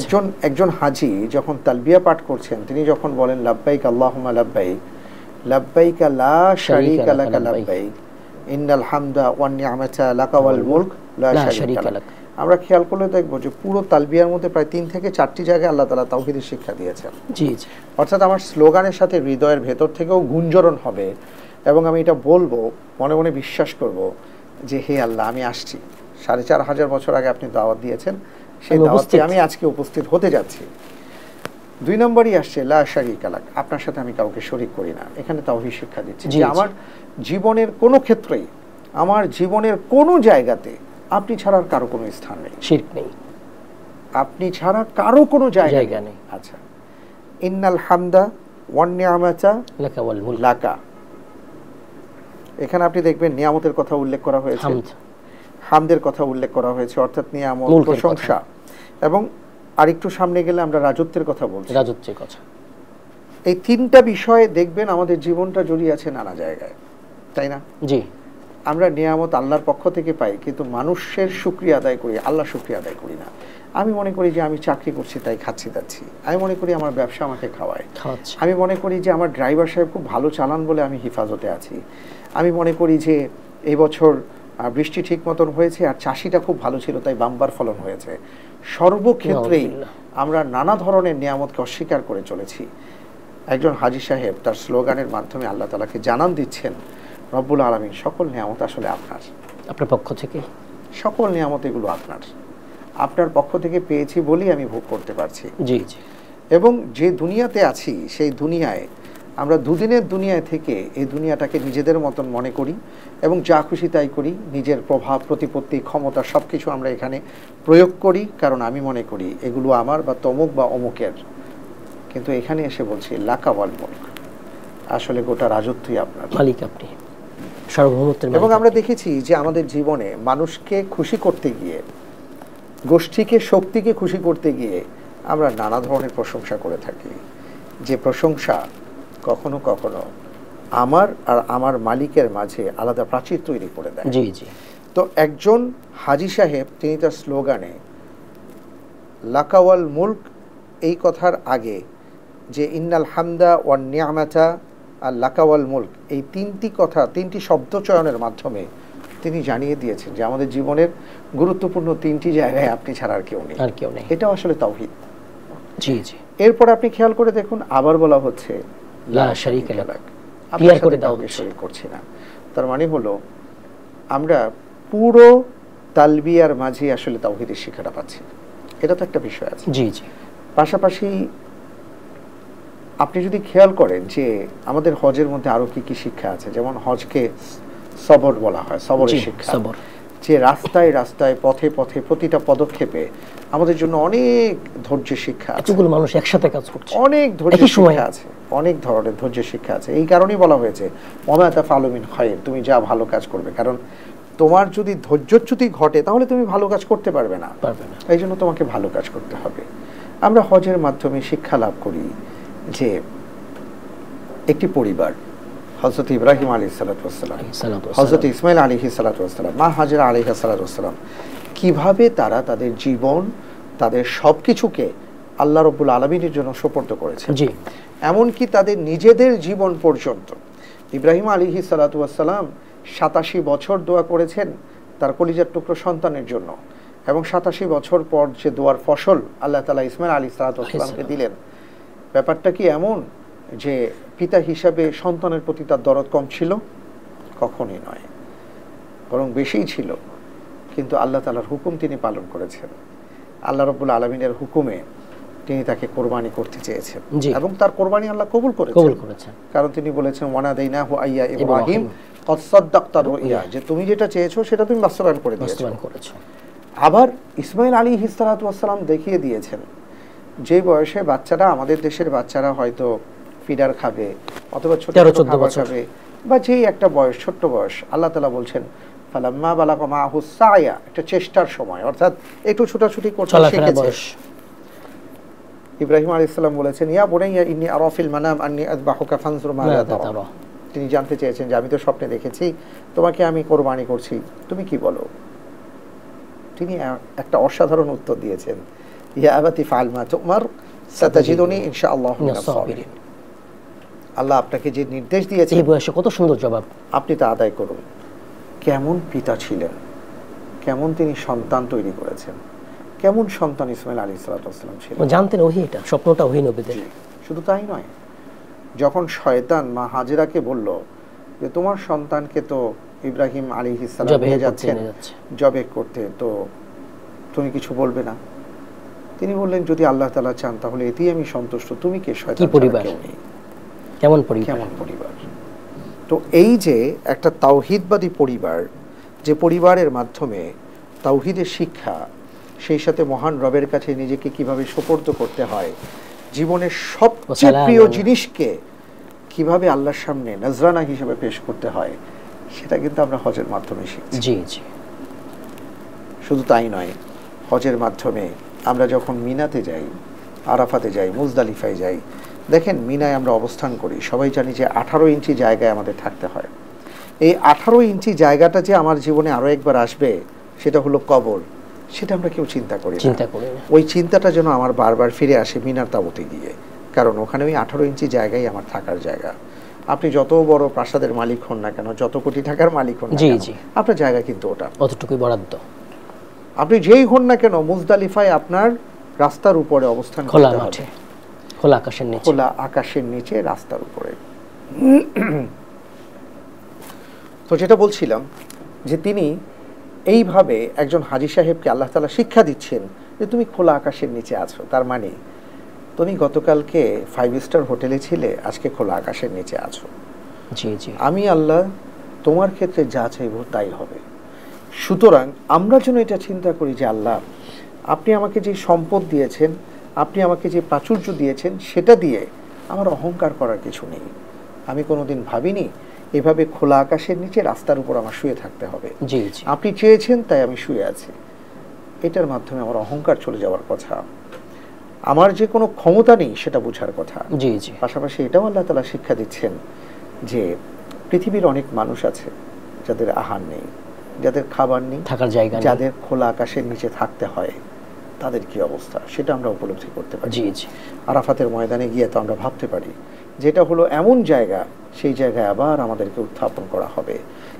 একজন হাজী যখন তালবিয়া পাঠ করছেন, তিনি যখন বলেন লাব্বাইক আল্লাহুম্মা লাব্বাইক, লাব্বাইক লা শারীকা লাকা লাব্বাইক, ইন্নাল হামদা ওয়ান নি'মাতা লাকা ওয়াল মুলক লা শারীকা লাক। আমরা খেয়াল করলে দেখব যে পুরো তালবিয়ার মধ্যে প্রায় 3 থেকে 4টি জায়গায় আল্লাহ তাআলা তাওহীদের শিক্ষা দিয়েছেন। জি জি অর্থাৎ আমার স্লোগানের সাথে হৃদয়ের ভেতর থেকেও গুঞ্জরণ হবে এবং আমি এটা বলবো, মনে মনে বিশ্বাস করব যে হে আল্লাহ আমি আসছি, 4500 বছর আগে আপনি দাওয়াত দিয়েছেন, সেই দাওয়াতে আমি আজকে উপস্থিত হতে যাচ্ছি। 2 নম্বরই আসছে লা শারীকা লাক, আপনার সাথে আমি কাউকে শরীক করি না। এখানে তাওহীদ শিক্ষা দিচ্ছে যে আমার জীবনের কোনো ক্ষেত্রেই, আমার জীবনের কোনো জায়গাতে আপনি ছাড়া আর কারো কোনো স্থান নেই, শিরক নেই, আপনি ছাড়া কারো কোনো জায়গা নেই। আচ্ছা, ইন্নাল হামদা ওয়ান নি'মাতা লাকা ওয়াল মুলক। লাকা, এখানে আপনি দেখবেন নিয়ামতের কথা উল্লেখ করা হয়েছে। হামদ। হামদের কথা উল্লেখ করা হয়েছে, অর্থাৎ নিয়ামত, মুলকের প্রশংসা, এবং আরেকটু সামনে গেলে আমরা রাজত্বের কথা বলছি। রাজত্বের কথা, এই তিনটা বিষয়ে দেখবেন আমাদের জীবনটা জড়িয়ে আছে নানা জায়গায়, তাই না? জি। আমরা নিয়ামত আল্লাহর পক্ষ থেকে পাই, কিন্তু মানুষের শুকরিয়া আদায় করি, আল্লাহ শুকরিয়া আদায় করি না। আমি মনে করি যে আমি চাকরি করছি তাই খাচ্ছি যাচ্ছি, আমি মনে করি আমার ব্যবসা আমাকে খাওয়ায়, আমি মনে করি যে আমার ড্রাইভার সাহেব খুব ভালো চালান বলে আমি হেফাজতে আছি, আমি মনে করি যে এই বছর বৃষ্টি ঠিক মতন হয়েছে আর চাষিটা খুব ভালো ছিল তাই বাম্বার ফলন হয়েছে। সর্বক্ষেত্রেই আমরা নানা ধরনের নিয়ামতকে অস্বীকার করে চলেছি। একজন হাজী সাহেব তার স্লোগানের মাধ্যমে আল্লাহ তাআলাকে জানান দিচ্ছেন, রব্বুল আলামিন সকল নিয়ামত আসলে আপনার পক্ষ থেকে, সকল নিয়ামত এগুলো আপনার পক্ষ থেকে পেয়েছি বলেই আমি ভোগ করতে পারছি। জি জি। এবং যে দুনিয়াতে আছি সেই দুনিয়ায় আমরা দুদিনের দুনিয়ায় থেকে এই দুনিয়াটাকে নিজেদের মতন মনে করি এবং যা খুশি তাই করি, নিজের প্রভাব প্রতিপত্তি ক্ষমতা সব কিছু আমরা এখানে প্রয়োগ করি, কারণ আমি মনে করি এগুলো আমার বা তমুক বা অমুকের। কিন্তু এখানে এসে বলছি লাকা ওয়াল মুলক, আসলে গোটা রাজত্বই আপনার, মালিক আপনি, সার্বভৌমত্বের মালিক। এবং আমরা দেখেছি যে আমাদের জীবনে মানুষকে খুশি করতে গিয়ে, গোষ্ঠীকে শক্তিকে খুশি করতে গিয়ে আমরা নানা ধরনের প্রশংসা করে থাকি, যে প্রশংসা কখনো কখনো আমার আর আমার মালিকের মাঝে আলাদা প্রাচীর তৈরি করে দেয়। জি জি। তো একজন হাজী সাহেব তিনি তার স্লোগানে লাকাওয়াল মুলক এই কথার আগে যে ইন্নাল হামদা ওয়ান নিয়ামাতা আর লাকাওয়াল মুলক, এই তিনটি কথা, তিনটি শব্দ চয়নের মাধ্যমে তিনি জানিয়ে দিয়েছেন যে আমাদের জীবনের গুরুত্বপূর্ণ তিনটি জায়গায় আপনি ছাড়া আর কেউ নেই। এটাও আসলে তাওহীদ। জি জি। এরপর আপনি খেয়াল করে দেখুন আবার বলা হচ্ছে লা শারীকা লাক, ক্লিয়ার করে দাও, শরীক করছি না। তার মানে হলো আমরা পুরো তালবিয়ার মাঝে আসলে তাওহীদের শিক্ষাটা পাচ্ছি, এটা তো একটা বিষয় আছে। জি জি। পাশাপাশি আপনি যদি খেয়াল করেন যে আমাদের হজের মধ্যে আরো কি কি শিক্ষা আছে, যেমন হজকে সবর বলা হয়, সবরের শিক্ষা, যে রাস্তায় রাস্তায় পথে পথে প্রতিটা পদক্ষেপে আমাদের জন্য অনেক ধৈর্যের শিক্ষা আছে। এতগুলো মানুষ একসাথে কাজ করছে, অনেক ধৈর্যের শিক্ষা আছে, অনেক ধরনের ধৈর্যের শিক্ষা আছে। এই কারণেই বলা হয়েছে ওমা তাফআলু মিন খায়র, তুমি যা ভালো কাজ করবে, কারণ তোমার যদি ধৈর্যচ্যুতি ঘটে তাহলে তুমি ভালো কাজ করতে পারবে না, এই জন্য তোমাকে ভালো কাজ করতে হবে। আমরা হজের মাধ্যমে শিক্ষা লাভ করি যে একটি পরিবার, হযরত ইব্রাহিম আলাইহিস সালাতু ওয়াস সালাম, হযরত ইসমাঈল আলাইহিস সালাতু ওয়াস সালাম, মা হাজেরা আলাইহিস সালাতু ওয়াস সালাম, কিভাবে তারা তাদের জীবন, তাদের সবকিছুকে আল্লাহ রাব্বুল আলামিনের জন্য সুপর্দ করেছেন। জি। এমনকি তাদের নিজেদের জীবন পর্যন্ত ইব্রাহিম আলাইহিস সালাতু ওয়াস সালাম 87 বছর দোয়া করেছেন তার কলিজার টুকরো সন্তানের জন্য, এবং 87 বছর পর যে দোয়ার ফসল আল্লাহ তাআলা ইসমাঈল আলাইহিস সালাতু ওয়াস সালামকে দিলেন, ব্যাপারটা কি এমন যে পিতা হিসাবে সন্তানের প্রতি তার দরদ কম ছিল? কখনোই নয়, বরং বেশিই ছিল। কিন্তু আল্লাহ তাআলার হুকুম তিনি পালন করেছেন, আল্লাহ রাব্বুল আলামিনের হুকুমে তিনি তাকে কোরবানি করতে চেয়েছেন, এবং তার কোরবানি আল্লাহ কবুল করেছেন। কারণ তিনি বলেছেন ওয়ানাদাইনাহু আইয়া ইব্রাহিম কদ সাদ্দাকতা রুইয়া, যে তুমি যেটা চেয়েছো সেটা তুমি বাস্তবায়ন করে দিয়েছো। আবার ইসমাঈল আলাইহিস সালাতু ওয়াস সালাম দেখিয়ে দিয়েছেন যে বয়সে বাচ্চারা, আমাদের দেশের বাচ্চারা হয়তো ফিডার খাবে অথবা ছোট ছোট খাবার খাবে, বা যেই একটা বয়স, ছোট্ট বয়স, আল্লাহ তাআলা বলছেন ফালাম্মা বালাগা মাহু সায়া, একটা চেষ্টার সময়, অর্থাৎ একটু ছোটাছুটি করতে শিখেছে। ইব্রাহিম আলাইহিস সালাম বলেছেন ইয়া বুনাইয়া ইন্নী আরা ফিল মানাম আন্নী আযবাহুকা ফানজুর মাযা তারা, তিনি জানতে চেয়েছেন যে আমি তো স্বপ্নে দেখেছি তোমাকে আমি কোরবানি করছি, তুমি কি বলো? তিনি একটা অসাধারণ উত্তর দিয়েছেন, ইয়া আবাতি ফাআল মা তুমার সাতাজিদুনি ইনশাআল্লাহু মিনাস সাবিরিন। আল্লাহ আপনাকে যে নির্দেশ দিয়েছেন, এই বয়সে কত সুন্দর জবাব, আপনি তা আদায় করুন। কেমন পিতা ছিলেন, কেমন তিনি সন্তান তৈরি করেছেন, কেমন সন্তান ইসমাঈল আলাইহিস সালাতু ওয়াস সালাম ছিলেন। জানতেন ওহী, এটা স্বপ্নটা ওহী নবীদের। শুধু তাই নয়, যখন শয়তান মা হাজেরাকে বলল যে তোমার সন্তানকে তো ইব্রাহিম আলাইহিস সালাম নিয়ে যাচ্ছেন জবে করতে, তো তুমি কিছু বলবে না? তিনি বললেন যদি আল্লাহ তাআলা চান তাহলে এতেই আমি সন্তুষ্ট, তুমি কে? শয়তান পরিবার, কেমন পরিবার, কেমন পরিবার। তো এই যে একটা তাওহীদবাদী পরিবার, যে পরিবারের মাধ্যমে তাওহীদের শিক্ষা, সেই সাথে মহান রবের কাছে নিজেকে কিভাবে সুপর্দ করতে হয়, জীবনের সবচেয়ে প্রিয় জিনিসকে কিভাবে আল্লাহর সামনে নজরানা হিসেবে পেশ করতে হয়, সেটা কিন্তু আমরা হজের মাধ্যমে শিখছি। জি জি। শুধু তাই নয়, হজের মাধ্যমে আমরা যখন মিনাতে যাই, আরাফাতে যাই, মুজদালিফায় যাই, দেখেন মিনায় আমরা অবস্থান করি, সবাই জানি যে 18 ইঞ্চি জায়গায় আমাদের থাকতে হয়। এই 18 ইঞ্চি জায়গাটা যে আমার জীবনে আরও একবার আসবে, সেটা হলো কবর, সেটা আমরা কেউ চিন্তা করি না। ওই চিন্তাটা যেন আমার বারবার ফিরে আসে মিনার তাঁবুতে গিয়ে, কারণ ওখানে ওই 18 ইঞ্চি জায়গায় আমার থাকার জায়গা। আপনি যত বড় প্রাসাদের মালিক হন না কেন, যত কোটি টাকার মালিক হন না কেন, আপনার জায়গা কিন্তু ওটা, অতটুকুই বরাদ্দ। আপনি যেই হন না কেন, মুজদালিফায় আপনার রাস্তার উপরে অবস্থান করতে হবে, খোলা আকাশের নিচে, খোলা আকাশের নিচে রাস্তার উপরে। তো যেটা বলছিলাম যে তিনি এইভাবে একজন হাজী সাহেবকে আল্লাহ তাআলা শিক্ষা দিচ্ছেন যে তুমি খোলা আকাশের নিচে আছো, তার মানে তুমি গতকালকে 5 স্টার হোটেলে ছিলে, আজকে খোলা আকাশের নিচে আছো। জি জি, আমি আল্লাহ তোমার ক্ষেত্রে যা চাইব তাই হবে। সুতরাং আমরা যেন এটা চিন্তা করি যে আল্লাহ, আপনি আমাকে যে সম্পদ দিয়েছেন, আপনি আমাকে যে প্রাচুর্য দিয়েছেন, সেটা দিয়ে আমার অহংকার করার কিছু নেই। আমি কোনোদিন ভাবিনি এভাবে খোলা আকাশের নিচে রাস্তার উপর আমার শুয়ে থাকতে হবে। জি জি, আপনি চেয়েছেন তাই আমি শুয়ে আছি। এটার মাধ্যমে আমার অহংকার চলে যাওয়ার কথা, আমার যে কোনো ক্ষমতা নেই সেটা বোঝার কথা। জি জি, পাশাপাশি এটাও আল্লাহ তাআলা শিক্ষা দিচ্ছেন যে পৃথিবীর অনেক মানুষ আছে যাদের আহার নেই, যাদের খাবার নেই, থাকার জায়গা নেই, যাদের খোলা আকাশের নিচে থাকতে হয়, তাদের কি অবস্থা সেটা আমরা উপলব্ধি করতে পারি। জি জি, আরাফাতের ময়দানে গিয়ে তো আমরা ভাবতে পারি যেটা হলো এমন জায়গা, সেই জায়গায় আবার আমাদেরকে উত্থাপন করা হবে,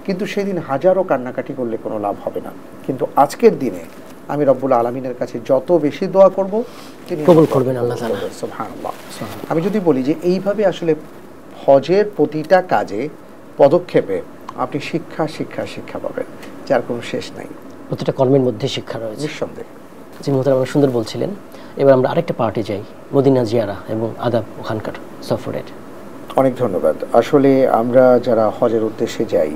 কিন্তু সেদিন হাজারো কান্নাকাটি করলে কোনো লাভ হবে না। কিন্তু আজকের দিনে আমি রব্বুল আলামিনের কাছে যত বেশি দোয়া করব, তিনি কবুল করবেন আল্লাহ তাআলা। সুবহানাল্লাহ। আমি যদি বলি যে এইভাবে আসলে হজের প্রতিটা কাজে, পদক্ষেপে আপনি শিক্ষা শিক্ষা শিক্ষা পাবেন, যার কোনো শেষ নাই। প্রতিটা কর্মের মধ্যে শিক্ষা রয়েছে, নিঃসন্দেহে। জি মোহতারাম, আমরা সুন্দর বলছিলেন। এবার আমরা আরেকটা পার্টে যাই, মদিনা জিয়ারা এবং আদাব ওখানকার সফরের। অনেক ধন্যবাদ। আসলে আমরা যারা হজের উদ্দেশ্যে যাই,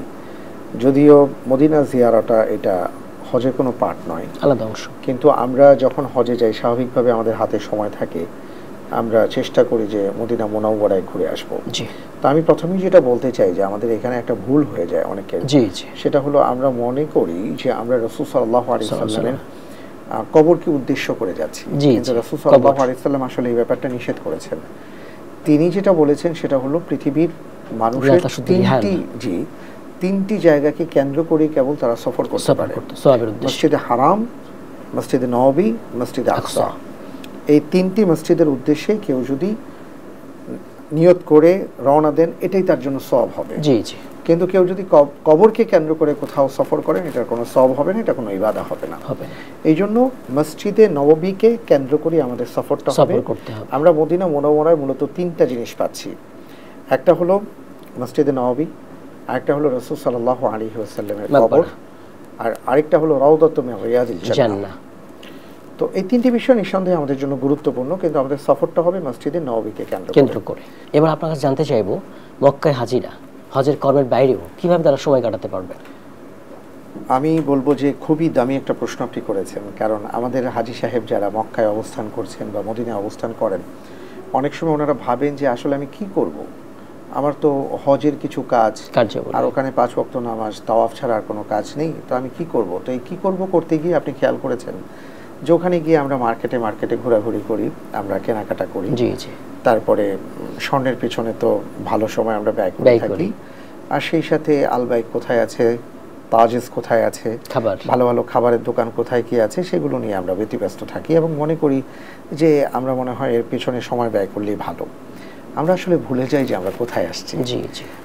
যদিও মদিনা জিয়ারাটা এটা হজের কোনো পার্ট নয়, আলাদা অংশ, কিন্তু আমরা যখন হজে যাই স্বাভাবিকভাবে আমাদের হাতে সময় থাকে, আমরা চেষ্টা করি যে মদিনা মুনাওয়ারায় ঘুরে আসব। জি, তো আমি প্রথমেই যেটা বলতে চাই যে আমাদের এখানে একটা ভুল হয়ে যায় অনেকের। জি জি, সেটা হলো আমরা মনে করি যে আমরা রাসূল সাল্লাল্লাহু আলাইহি ওয়াসাল্লামের কবরকে উদ্দেশ্য করে যাচ্ছি, কিন্তু রাসূল সাল্লাল্লাহু আলাইহি ওয়াসাল্লাম আসলে এই ব্যাপারটা নিষেধ করেছেন। তিনি যেটা বলেছেন সেটা হলো পৃথিবীর মানুষের তিনটি জায়গাকে কেন্দ্র করে কেবল তারা সফর করতে পারে, মসজিদে হারাম, মসজিদে নববী, মসজিদে আকসা। এই তিনটি মসজিদের উদ্দেশ্যে কেউ যদি নিয়ত করে রওনা দেন, এটাই তার জন্য সওয়াব হবে। জি জি, কিন্তু কেউ যদি কবরকে কেন্দ্র করে কোথাও সফর করেন, এটার কোনো সওয়াব হবে না, এটা কোনো ইবাদত হবে না। এই জন্য মসজিদে নববীকে কেন্দ্র করে আমাদের সফরটা হবে। আমরা মদিনা মুনাওয়ারায় মূলত তিনটা জিনিস পাচ্ছি। একটা হলো মসজিদে নববী, আরেকটা হলো রাসূল সাল্লাল্লাহু আলাইহি ওয়াসাল্লামের কবর, আর আরেকটা হলো রাউদাতুম মিন রিয়াদিল জান্নাহ। তো এই তিনটি বিষয় নিঃসন্দেহে আমাদের জন্য গুরুত্বপূর্ণ, কিন্তু আমাদের সফরটা হবে মসজিদে নববীকে কেন্দ্র করে। এবার আপনার কাছে জানতে চাইবো, মক্কায় হাজিরা হজের কর্মের বাইরেও কিভাবে তারা সময় কাটাতে পারবে? আমি বলবো যে খুবই দামি একটা প্রশ্ন আপনি করেছেন, কারণ আমাদের হাজী সাহেব যারা মক্কায় অবস্থান করছেন বা মদিনায় অবস্থান করেন, অনেক সময় ওনারা ভাবেন যে আসলে আমি কি করব, আমার তো হজের কিছু কাজ, আর ওখানে 5 ওয়াক্ত নামাজ, তাওয়াফ ছাড়া আর কোনো কাজ নেই, তো আমি কি করব? তো এই কি করব করতে গিয়ে আপনি খেয়াল করেছেন যে ওখানে গিয়ে আমরা মার্কেটে ঘোরাঘুরি করি, আমরা কেনাকাটা করি, তারপরে স্বর্ণের পেছনে তো ভালো সময় আমরা ব্যয় করে থাকি, আর সেই সাথে আলবাইক কোথায় আছে, তাজেস কোথায় আছে, ভালো ভালো খাবারের দোকান কোথায় কি আছে, সেগুলো নিয়ে আমরা ব্যতিব্যস্ত থাকি এবং মনে করি যে আমরা মনে হয় এর পেছনে সময় ব্যয় করলেই ভালো। আমরা আসলে ভুলে যাই যে আমরা কোথায় আসছি।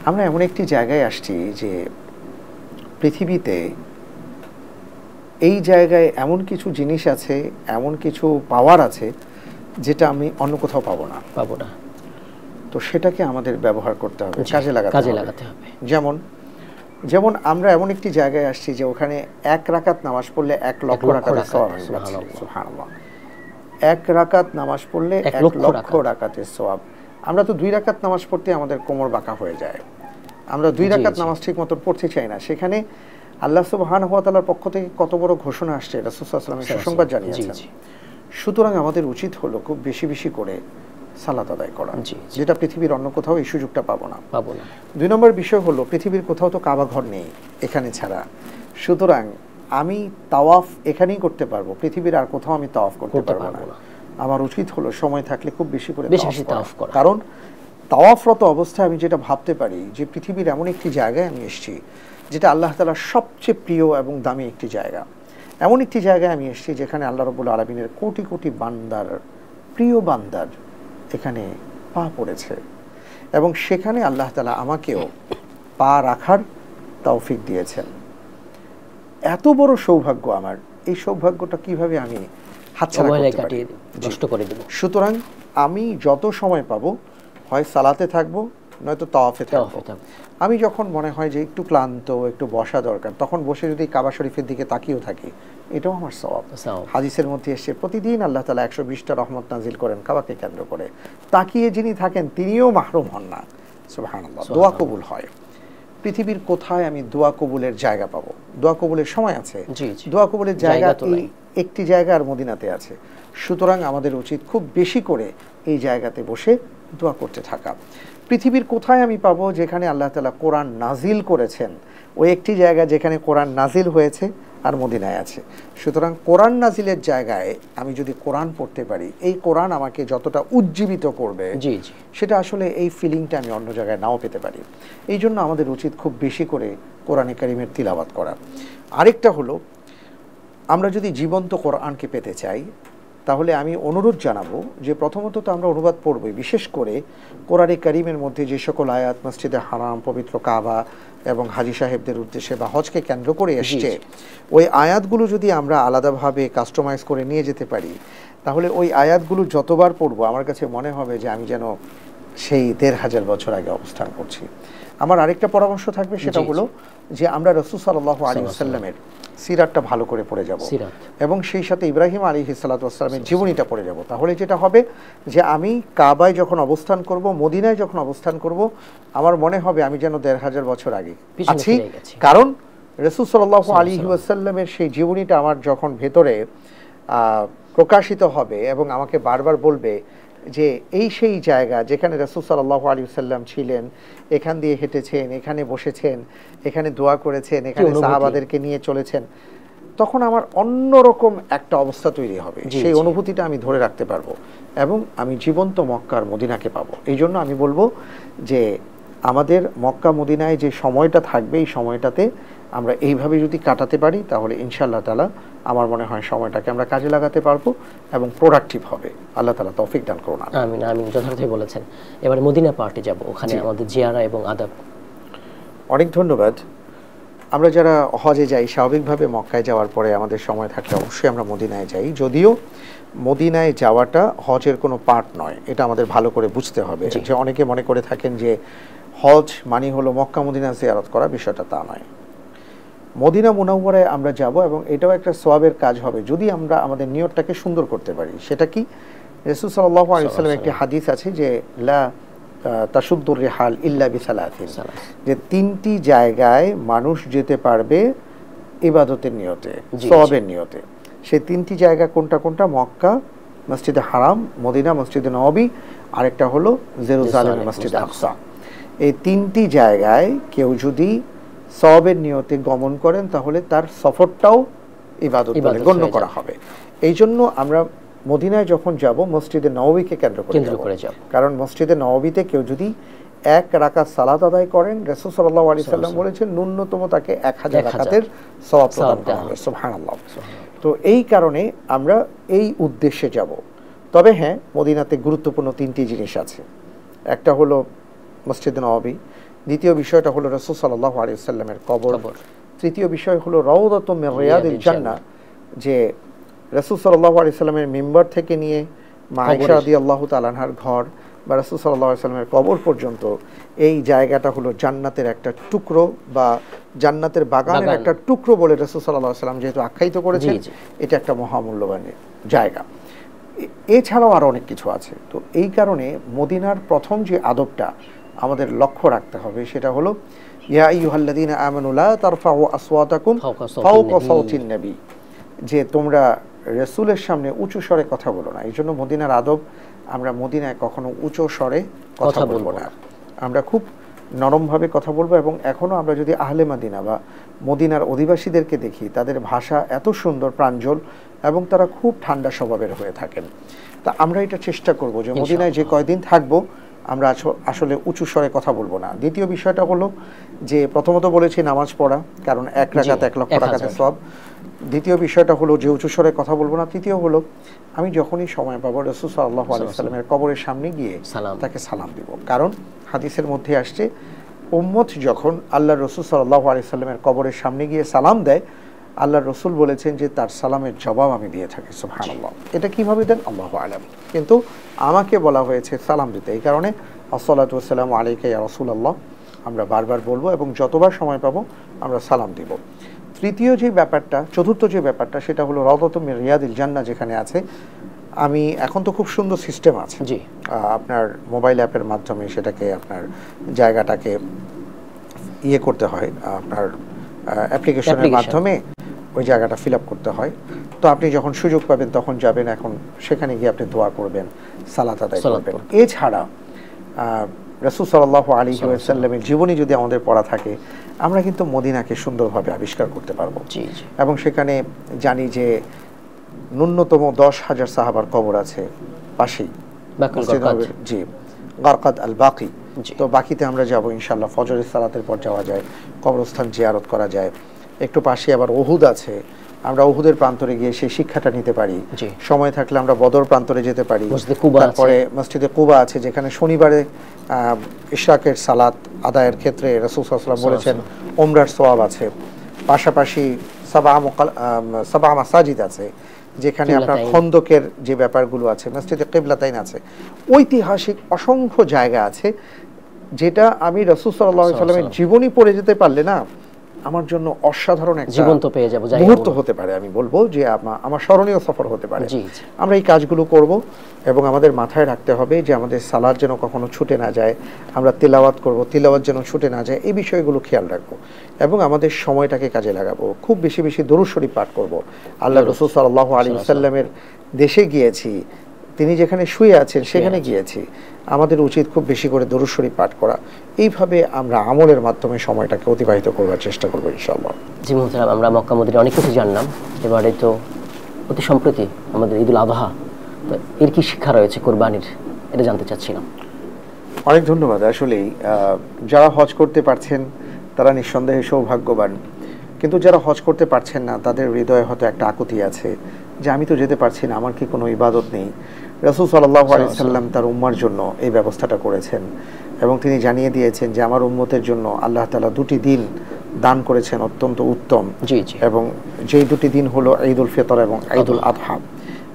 আমরা এমন একটি জায়গায় আসছি যে পৃথিবীতে এই জায়গায় এমন কিছু জিনিস আছে, এমন কিছু পাওয়ার আছে যেটা আমি অন্য কোথাও পাবো না। তো সেটাকে আমাদের ব্যবহার করতে হবে, কাজে লাগাতে হবে। যেমন আমরা এমন একটি জায়গায় আসছি যে ওখানে 1 রাকাত নামাজ পড়লে 1 লক্ষ রাকাতের সওয়াব হয়ে যাচ্ছে। সুবহানাল্লাহ, 1 রাকাত নামাজ পড়লে 1 লক্ষ রাকাতের সওয়াব। আমরা তো 2 রাকাত নামাজ পড়তে আমাদের কোমর বাঁকা হয়ে যায়, আমরা 2 রাকাত নামাজ ঠিক মতো পড়তে চাই না। সেখানে আল্লাহ সুবহানাহু ওয়া তাআলার পক্ষ থেকে কত বড় ঘোষণা আসছে, রাসূল সাল্লাল্লাহু আলাইহি ওয়াসাল্লাম সুসংবাদ জানিয়েছেন। সুতরাং আমাদের উচিত হলো খুব বেশি বেশি করে সালাত আদায় করা, যেটা পৃথিবীর অন্য কোথাও এই সুযোগটা পাবো না। 2 নম্বর বিষয় হলো পৃথিবীর কোথাও তো কাবা ঘর নেই এখানে ছাড়া। সুতরাং আমি তাওয়াফ এখানেই করতে পারবো, পৃথিবীর আর কোথাও আমি তাওয়াফ করতে পারবো না। আমার উচিত হলো সময় থাকলে খুব বেশি করে তাওয়াফ করা। কারণ তাওয়াফরত অবস্থায় আমি যেটা ভাবতে পারি যে পৃথিবীর এমন একটি জায়গায় আমি এসেছি যেটা আল্লাহ তাআলার সবচেয়ে প্রিয় এবং দামি একটি জায়গা। এমন একটি জায়গায় আমি এসেছি যেখানে আল্লাহ রাব্বুল আলামিনের কোটি কোটি বান্দার, প্রিয় বান্দার এখানে পা পড়েছে, এবং সেখানে আল্লাহ তাআলা আমাকেও পা রাখার তৌফিক দিয়েছেন। এত বড় সৌভাগ্য আমার, এই সৌভাগ্যটা কিভাবে আমি হাতছাড়া করতে পারি? সুতরাং আমি যত সময় পাবো হয় সালাতে থাকবো, নয়তো তাওয়াফে থাকবো। আমি যখন মনে হয় যে একটু ক্লান্ত, একটু বসা দরকার, তখন বসে যদি কাবা শরীফের দিকে তাকিয়েও থাকি, এটাও আমার সওয়াব। হাদিসের মধ্যে এসে প্রতিদিন আল্লাহ তাআলা 120টা রহমত নাজিল করেন কাবাকে কেন্দ্র করে। তাকিয়ে যিনি থাকেন তিনিও মাহরুম হন না। সুবহানাল্লাহ। দোয়া কবুল হয়। পৃথিবীর কোথায় আমি দোয়া কবুলের জায়গা পাবো? দোয়া কবুলের সময় আছে, দোয়া কবুলের জায়গা একটি জায়গা আর মদিনাতে আছে। সুতরাং আমাদের উচিত খুব বেশি করে এই জায়গাতে বসে দোয়া করতে থাকা। পৃথিবীর কোথায় আমি পাবো যেখানে আল্লাহ তাআলা কোরআন নাজিল করেছেন? ওই একটি জায়গা যেখানে কোরআন নাজিল হয়েছে আর মদিনায় আছে। সুতরাং কোরআন নাজিলের জায়গায় আমি যদি কোরআন পড়তে পারি, এই কোরআন আমাকে যতটা উজ্জীবিত করবে, সেটা আসলে এই ফিলিংটা আমি অন্য জায়গায় নাও পেতে পারি। এই জন্য আমাদের উচিত খুব বেশি করে কোরআনে কারিমের তিলাওয়াত করা। আরেকটা হলো, আমরা যদি জীবন্ত কোরআনকে পেতে চাই, তাহলে আমি অনুরোধ জানাবো যে প্রথমত তো আমরা অনুবাদ পড়বই। বিশেষ করে কোরআনে কারিমের মধ্যে যে সকল আয়াত মসজিদে হারাম, পবিত্র কাবা এবং হাজী সাহেবদের উদ্দেশ্যে বা হজকে কেন্দ্র করে এসছে, ওই আয়াতগুলো যদি আমরা আলাদাভাবে কাস্টমাইজ করে নিয়ে যেতে পারি, তাহলে ওই আয়াতগুলো যতবার পড়বো আমার কাছে মনে হবে যে আমি যেন সেই ১৫০০ বছর আগে অবস্থান করছি। আমার আরেকটা পরামর্শ থাকবে, সেটা হলো যে আমরা রাসূল সাল্লাল্লাহু আলাইহি ওয়াসাল্লামের সিরাতটা ভালো করে পড়ে যাব, এবং সেই সাথে ইব্রাহিম আলাইহিস সালাতু ওয়াস সালামের জীবনীটা পড়ে যাব। তাহলে যেটা হবে যে আমি কাবায় যখন অবস্থান করব, মদিনায় যখন অবস্থান করব, আমার মনে হবে আমি যেন ১৫০০ বছর আগে আছি। কারণ রাসূল সাল্লাল্লাহু আলাইহি ওয়াসাল্লামের সেই জীবনীটা আমার যখন ভেতরে প্রকাশিত হবে এবং আমাকে বারবার বলবে যে এই সেই জায়গা যেখানে রাসূল সাল্লাল্লাহু আলাইহি ওয়াসাল্লাম ছিলেন, এখান দিয়ে হেঁটেছেন, এখানে বসেছেন, এখানে দোয়া করেছেন, এখানে সাহাবাদেরকে নিয়ে চলেছেন, তখন আমার অন্যরকম একটা অবস্থা তৈরি হবে। সেই অনুভূতিটা আমি ধরে রাখতে পারবো এবং আমি জীবন্ত মক্কার মদিনাকে পাবো। এই জন্য আমি বলবো যে আমাদের মক্কা মদিনায় যে সময়টা থাকবে, এই সময়টাতে আমরা এইভাবে যদি কাটাতে পারি, তাহলে ইনশাআল্লাহ তাআলা আমার মনে হয় সময়টাকে আমরা কাজে লাগাতে পারবো এবং প্রোডাক্টিভ হবে। আল্লাহ তাআলা তৌফিক দান করুন। আমিন আমিন, যথার্থই বলেছেন। এবার মদিনা পার্টি যাব, ওখানে আমাদের জিয়ারা এবং আদাব। অনেক ধন্যবাদ। আমরা যারা হজে যাই, স্বাভাবিকভাবে মক্কায় যাওয়ার পরে আমাদের সময় থাকলে অবশ্যই আমরা মদিনায় যাই। যদিও মদিনায় যাওয়াটা হজের কোনো পার্ট নয়, এটা আমাদের ভালো করে বুঝতে হবে। যে অনেকে মনে করে থাকেন যে হজ মানে হলো মক্কা মদিনা জিয়ারত করা, বিষয়টা তা নয়। মদিনা মুনাওয়ারায় আমরা যাব এবং এটাও একটা সওয়াবের কাজ হবে যদি আমরা আমাদের নিয়তটাকে সুন্দর করতে পারি। সেটা কি? রাসূল সাল্লাল্লাহু আলাইহি ওয়াসাল্লামের একটি হাদিস আছে যে লা তাশুদ্দুর রিহাল ইল্লা বিসালাতিন, যে 3টি জায়গায় মানুষ যেতে পারবে ইবাদতের নিয়তে, সওয়াবের নিয়তে। সেই 3টি জায়গা কোনটা কোনটা? মক্কা, মসজিদে হারাম, মদিনা মসজিদে নববী, আরেকটা হলো জেরুজালেম মসজিদে আকসা। এই 3টি জায়গায় কেউ যদি সওয়াবের নিয়তে গমন করেন, তাহলে তার সফরটাও ইবাদত বলে গণ্য করা হবে। এই জন্য আমরা মদিনায় যখন যাব, মসজিদে নববীকে কেন্দ্র করে যাব। কারণ মসজিদে নববীতে কেউ যদি 1 রাকাত সালাত আদায় করেন, রাসূল সাল্লাল্লাহু আলাইহি সাল্লাম বলেছেন ন্যূনতম তাকে 1000 রাকাতের সওয়াব প্রদান করা হবে। সুবহানাল্লাহ। তো এই কারণে আমরা এই উদ্দেশ্যে যাব। তবে হ্যাঁ, মদিনাতে গুরুত্বপূর্ণ 3টি জিনিস আছে। একটা হলো মসজিদে নববী, দ্বিতীয় বিষয়টা হলো রাসূল সাল্লাল্লাহু আলাইহি ওয়াসাল্লামের কবর, তৃতীয় বিষয় হলো রাউদাতুম মিন রিয়াদিল জান্নাহ, যে রাসূল সাল্লাল্লাহু আলাইহি ওয়াসাল্লামের মিম্বার থেকে নিয়ে মা আয়েশা রাদিয়াল্লাহু তাআলা আনহার ঘর বা রাসূল সাল্লাল্লাহু আলাইহি ওয়াসাল্লামের কবর পর্যন্ত এই জায়গাটা হলো জান্নাতের একটা টুকরো বা জান্নাতের বাগানের একটা টুকরো বলে রাসূল সাল্লাল্লাহু আলাইহি ওয়াসাল্লাম যেহেতু আখ্যায়িত করেছেন, এটা একটা মহামূল্যবান জায়গা। এছাড়াও আরো অনেক কিছু আছে। তো এই কারণে মদিনার প্রথম যে আদবটা আমাদের লক্ষ্য রাখতে হবে সেটা হলো ইয়া আইয়ুহাল্লাযীনা আমানু লা তারফাউ আসওয়াতাকুম ফাওকা সাওতিন নবী, যে তোমরা রাসূলের সামনে উঁচু স্বরে কথা বলো না। এই জন্য মদিনার আদব, আমরা মদিনায় কখনো উঁচু স্বরে কথা বলবো না। আমরা খুব নরমভাবে কথা বলবো। এবং এখনও আমরা যদি আহলে মাদিনা বা মদিনার অধিবাসীদেরকে দেখি, তাদের ভাষা এত সুন্দর, প্রাঞ্জল, এবং তারা খুব ঠান্ডা স্বভাবের হয়ে থাকেন। তা আমরা এটা চেষ্টা করব যে মদিনায় যে কয়দিন থাকবো আমরা আসলে উঁচু স্বরে কথা বলবো না। দ্বিতীয় বিষয়টা হলো যে প্রথমত বলেছি নামাজ পড়া, কারণ 1 রাকাত 1 লক্ষ রাকাতের সওয়াব। দ্বিতীয় বিষয়টা হলো যে উঁচু স্বরে কথা বলবো না। তৃতীয় হলো আমি যখনই সময় পাবো রাসূল সাল্লাল্লাহু আলাইহি ওয়াসাল্লামের কবরের সামনে গিয়ে তাকে সালাম দিব। কারণ হাদিসের মধ্যে আসছে উম্মত যখন আল্লাহর রাসূল সাল্লাল্লাহু আলাইহি ওয়াসাল্লামের কবরের সামনে গিয়ে সালাম দেয়, আল্লাহর রাসূল বলেছেন যে তার সালামের জবাব আমি দিয়ে থাকি। সুবহানাল্লাহ। এটা কিভাবে দেন আল্লাহু আ'লাম, কিন্তু আমাকে বলা হয়েছে সালাম দিতে। এই কারণে আসসালাতু ওয়াসসালামু আলাইকা ইয়া রাসূলুল্লাহ আমরা বারবার বলবো এবং যতবার সময় পাবো আমরা সালাম দিব। তৃতীয় যে ব্যাপারটা, চতুর্থ যে ব্যাপারটা, সেটা হলো রাউদাতুম মিন রিয়াদিল জান্নাহ যেখানে আছে। আমি এখন তো খুব সুন্দর সিস্টেম আছে, জি, আপনার মোবাইল অ্যাপের মাধ্যমে সেটাকে আপনার জায়গাটাকে ইয়ে করতে হয়, আপনার অ্যাপ্লিকেশনের মাধ্যমে ওই জায়গাটা ফিল আপ করতে হয়। তো আপনি যখন সুযোগ পাবেন তখন যাবেন, এখন সেখানে গিয়ে আপনি দোয়া করবেন, সালাত আদায় করবেন। এছাড়া রাসূল সাল্লাল্লাহু আলাইহি ওয়াসাল্লামের জীবনী যদি আমাদের পড়া থাকে, আমরা কিন্তু মদিনাকে সুন্দরভাবে আবিষ্কার করতে পারবো। এবং সেখানে জানি যে ন্যূনতম 10,000 সাহাবার কবর আছে পাশেই, জি, গারকাদ আল বাকি। তো বাকিতে আমরা যাব ইনশাআল্লাহ, ফজরের সালাতের পর যাওয়া যায়, কবরস্থান জিয়ারত করা যায়। একটু পাশে আবার উহুদ আছে, আমরা উহুদের প্রান্তরে গিয়ে সেই শিক্ষাটা নিতে পারি। সময় থাকলে আমরা বদর প্রান্তরে যেতে পারি। তারপরে মসজিদে কুবা আছে, যেখানে শনিবারে ইশরাকের সালাত আদায়ের ক্ষেত্রে রাসূল সাল্লাল্লাহু আলাইহি ওয়াসাল্লাম বলেছেন উমরার সওয়াব আছে। পাশাপাশি সাবা মাসাজিদ আছে, যেখানে আপনার খন্দকের যে ব্যাপারগুলো আছে, মসজিদে কিবলাতাইন আছে, ঐতিহাসিক অসংখ্য জায়গা আছে, যেটা আমি রাসূল সাল্লাল্লাহু আলাইহি ওয়াসাল্লামের জীবনী পড়ে যেতে পারলে না আমার জন্য অসাধারণ একটা জীবন্ত পেয়ে যাব মুহূর্ত হতে পারে। আমি বলবো যে আমার স্মরণীয় সফর হতে পারে। আমরা এই কাজগুলো করব এবং আমাদের মাথায় রাখতে হবে যে আমাদের সালাত যেন কখনো ছুটে না যায়, আমরা তিলাওয়াত করব, তিলাওয়াত যেন ছুটে না যায়, এই বিষয়গুলো খেয়াল রাখবো এবং আমাদের সময়টাকে কাজে লাগাবো। খুব বেশি বেশি দরুদ শরীফ পাঠ করব। আল্লাহ রাসূল সাল্লাল্লাহু আলাইহি ওয়াসাল্লামের দেশে গিয়েছি, তিনি যেখানে শুয়ে আছেন সেখানে গিয়েছি, আমাদের উচিত খুব বেশি করে দরুদ শরীফ পাঠ করা। এইভাবে আমরা আমলের মাধ্যমে সময়টাকে অতিবাহিত করবার চেষ্টা করবো ইনশাআল্লাহ। জি মুহতারাম, আমরা মক্কা মদিনা অনেক কিছু জানলাম। এবারে তো অতি সম্প্রতি আমাদের ঈদুল আযহা, তো এর কি শিক্ষা রয়েছে কোরবানির, এটা জানতে চাচ্ছিলাম। অনেক ধন্যবাদ। আসলেই যারা হজ করতে পারছেন তারা নিঃসন্দেহে সৌভাগ্যবান, কিন্তু যারা হজ করতে পারছেন না তাদের হৃদয়ে হয়তো একটা আকুতি আছে যে আমি তো যেতে পারছি না, আমার কি কোনো ইবাদত নেই। রাসূল সাল্লাল্লাহু আলাইহি ওয়াসাল্লাম তার উম্মার জন্য এই ব্যবস্থাটা করেছেন এবং তিনি জানিয়ে দিয়েছেন যে আমার উম্মতের জন্য আল্লাহ তাআলা 2টি দিন দান করেছেন অত্যন্ত উত্তম, এবং যেই 2টি দিন হলো ঈদুল ফিতর এবং ঈদুল আযহা।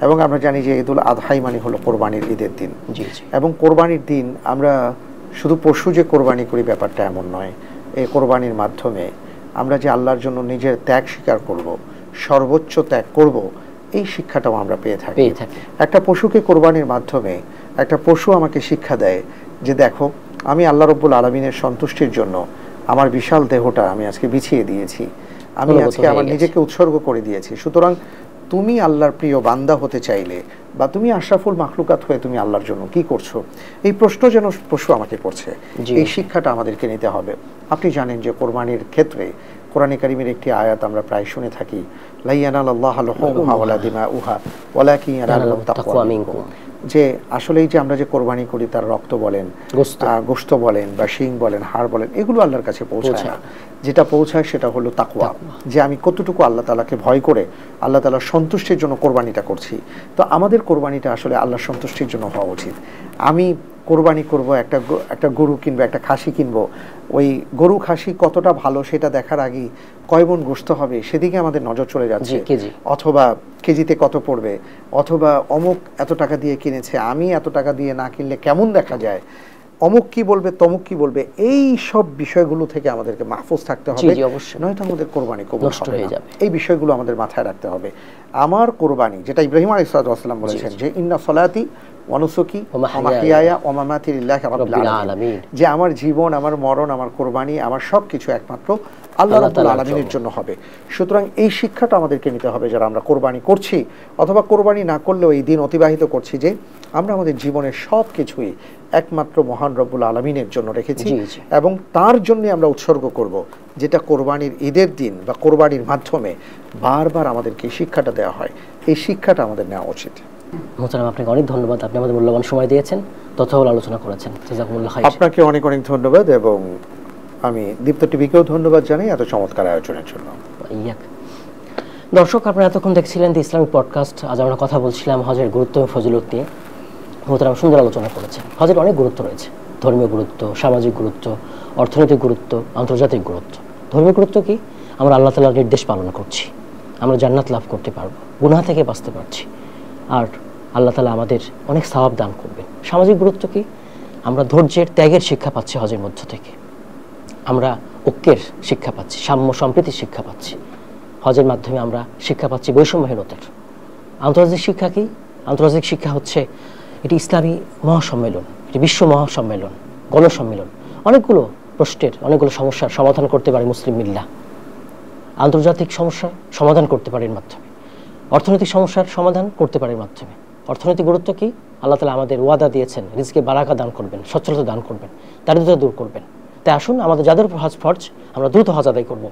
এবং আমরা জানি যে ঈদুল আযহাই মানে হলো কোরবানির ঈদের দিন। এবং কোরবানির দিন আমরা শুধু পশু যে কোরবানি করি ব্যাপারটা এমন নয়, এই কোরবানির মাধ্যমে আমরা যে আল্লাহর জন্য নিজের ত্যাগ স্বীকার করব, সর্বোচ্চ ত্যাগ করব, এই শিক্ষাটাও আমরা পেয়ে থাকি। একটা পশুকে কোরবানির মাধ্যমে একটা পশু আমাকে শিক্ষা দেয় যে দেখো, আমি আল্লাহ রাব্বুল আলামিনের সন্তুষ্টির জন্য আমার বিশাল দেহটা আমি আজকে বিছিয়ে দিয়েছি, আমি আজকে আমার নিজেকে উৎসর্গ করে দিয়েছি। সুতরাং তুমি আল্লাহর প্রিয় বান্দা হতে চাইলে বা তুমি আশরাফুল মাখলুকাত হয়ে তুমি আল্লাহর জন্য কি করছো, এই প্রশ্ন যেন পশু আমাকে করছে, এই শিক্ষাটা আমাদেরকে নিতে হবে। আপনি জানেন যে কোরবানির ক্ষেত্রে কোরআনে কারীমের একটি আয়াত আমরা প্রায় শুনে থাকি, লা ইয়ানালাল্লাহু লুহুমুহা ওয়ালা দিমাউহা ওয়ালাকিন ইয়ানালুহু তাকওয়া মিনকুম, যে আসলেই যে আমরা যে কোরবানি করি তার রক্ত বলেন, গোশত বলেন বা শিং বলেন, হাড় বলেন, এগুলো আল্লাহর কাছে পৌঁছায় না। যেটা পৌঁছায় সেটা হলো তাকওয়া, যে আমি কতটুকু আল্লাহ তাআলাকে ভয় করে আল্লাহ তাআলার সন্তুষ্টির জন্য কোরবানিটা করছি। তো আমাদের কোরবানিটা আসলে আল্লাহর সন্তুষ্টির জন্য হওয়া উচিত। আমি কোরবানি করব, একটা গরু কিনবো, একটা খাসি কিনবো, ওই গরু খাসি কতটা ভালো সেটা দেখার আগেই কয় মণ গোশত হবে সেদিকে আমাদের নজর চলে যাচ্ছে, অথবা কেজিতে কত পড়বে, অথবা অমুক এত টাকা দিয়ে কিনেছে, আমি এত টাকা দিয়ে না কিনলে কেমন দেখা যায়, অমুক কি বলবে, তমুক কি বলবে, এই সব বিষয়গুলো থেকে আমাদেরকে মাহফুজ থাকতে হবে, নয়তো আমাদের কোরবানি কবুল হবে না। এই বিষয়গুলো আমাদের মাথায় রাখতে হবে। আমার কোরবানি, যেটা ইব্রাহিম আলাইহিস সালাম বলেছেন যে ইন্না সলাতি ওয়া নুসুকি ওয়া মাহইয়ায়া ওয়া মামাতি লিল্লাহি রাব্বিল আলামিন, যে আমার জীবন, আমার মরণ, আমার কোরবানি, আমার সবকিছু একমাত্র আল্লাহ রাব্বুল আলামিনের জন্য হবে। সুতরাং এই শিক্ষাটা আমাদেরকে নিতে হবে যারা আমরা কোরবানি করছি অথবা কোরবানি না করলেও এই দিন অতিবাহিত করছি, যে আমরা আমাদের জীবনের সব কিছুই একমাত্র মহান রব্বুল আলামিনের জন্য রেখেছি এবং তার জন্য আমরা উৎসর্গ করব, যেটা কোরবানির ঈদের দিন বা কোরবানির মাধ্যমে বারবার আমাদেরকে শিক্ষাটা দেওয়া হয়। এই শিক্ষাটা আমাদের নেওয়া উচিত। মোহতারাম, আপনাকে অনেক ধন্যবাদ, আপনি আমাদের মূল্যবান সময় দিয়েছেন, তথ্যবহুল আলোচনা করেছেন। জাযাকুমুল্লাহ খাইর। আপনাকে অনেক অনেক ধন্যবাদ এবং আমি দীপ্ত টিভিকেও ধন্যবাদ জানাই এত চমৎকার আয়োজনের জন্য। দর্শক, আপনারা এতক্ষণ দেখছিলেন দি ইসলামিক পডকাস্ট। আজ আমরা কথা বলছিলাম হজের গুরুত্ব এবং ফজিলত নিয়ে। মোহতারাম সুন্দর আলোচনা করেছেন। হজের অনেক গুরুত্ব রয়েছে, ধর্মীয় গুরুত্ব, সামাজিক গুরুত্ব, অর্থনৈতিক গুরুত্ব, আন্তর্জাতিক গুরুত্ব। ধর্মীয় গুরুত্ব কি? আমরা আল্লাহ তাআলার নির্দেশ পালন করছি, আমরা জান্নাত লাভ করতে পারবো, গুনাহ থেকে বাঁচতে পারছি, আর আল্লাহ তাআলা আমাদের অনেক সওয়াব দান করবেন। সামাজিক গুরুত্ব কি? আমরা ধৈর্যের, ত্যাগের শিক্ষা পাচ্ছি হজের মধ্য থেকে, আমরা ঐক্যের শিক্ষা পাচ্ছি, সাম্য সম্প্রীতির শিক্ষা পাচ্ছি। হজের মাধ্যমে আমরা শিক্ষা পাচ্ছি বৈষম্যহীনতার। আন্তর্জাতিক শিক্ষা কি? আন্তর্জাতিক শিক্ষা হচ্ছে এটি ইসলামী মহাসম্মেলন, এটি বিশ্ব মহাসম্মেলন, গণসম্মেলন। অনেকগুলো প্রশ্নের, অনেকগুলো সমস্যার সমাধান করতে পারে মুসলিম মিল্লাহ। আন্তর্জাতিক সমস্যার সমাধান করতে পারে এর মাধ্যমে, অর্থনৈতিক সমস্যার সমাধান করতে পারে এর মাধ্যমে। অর্থনৈতিক গুরুত্ব কি? আল্লাহ তাআলা আমাদের ওয়াদা দিয়েছেন রিজকে বারাকা দান করবেন, সচ্ছলতা দান করবেন, দারিদ্রতা দূর করবেন। তাই আসুন, আমাদের যাদের উপর হজ ফরজ, আমরা দ্রুত হজ আদায় করব।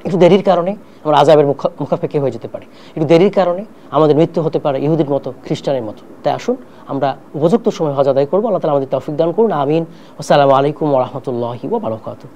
একটু দেরির কারণে আমরা আযাবের মুখাপেক্ষি হয়ে যেতে পারি, একটু দেরির কারণে আমাদের মৃত্যু হতে পারে ইহুদির মতো, খ্রিস্টানের মতো। তাই আসুন, আমরা উপযুক্ত সময় হজ আদায় করবো। আল্লাহ তাআলা আমাদের তৌফিক দান করুন, আমিন। আসসালামু আলাইকুম ওয়া রাহমাতুল্লাহি ওয়া বারাকাতুহু।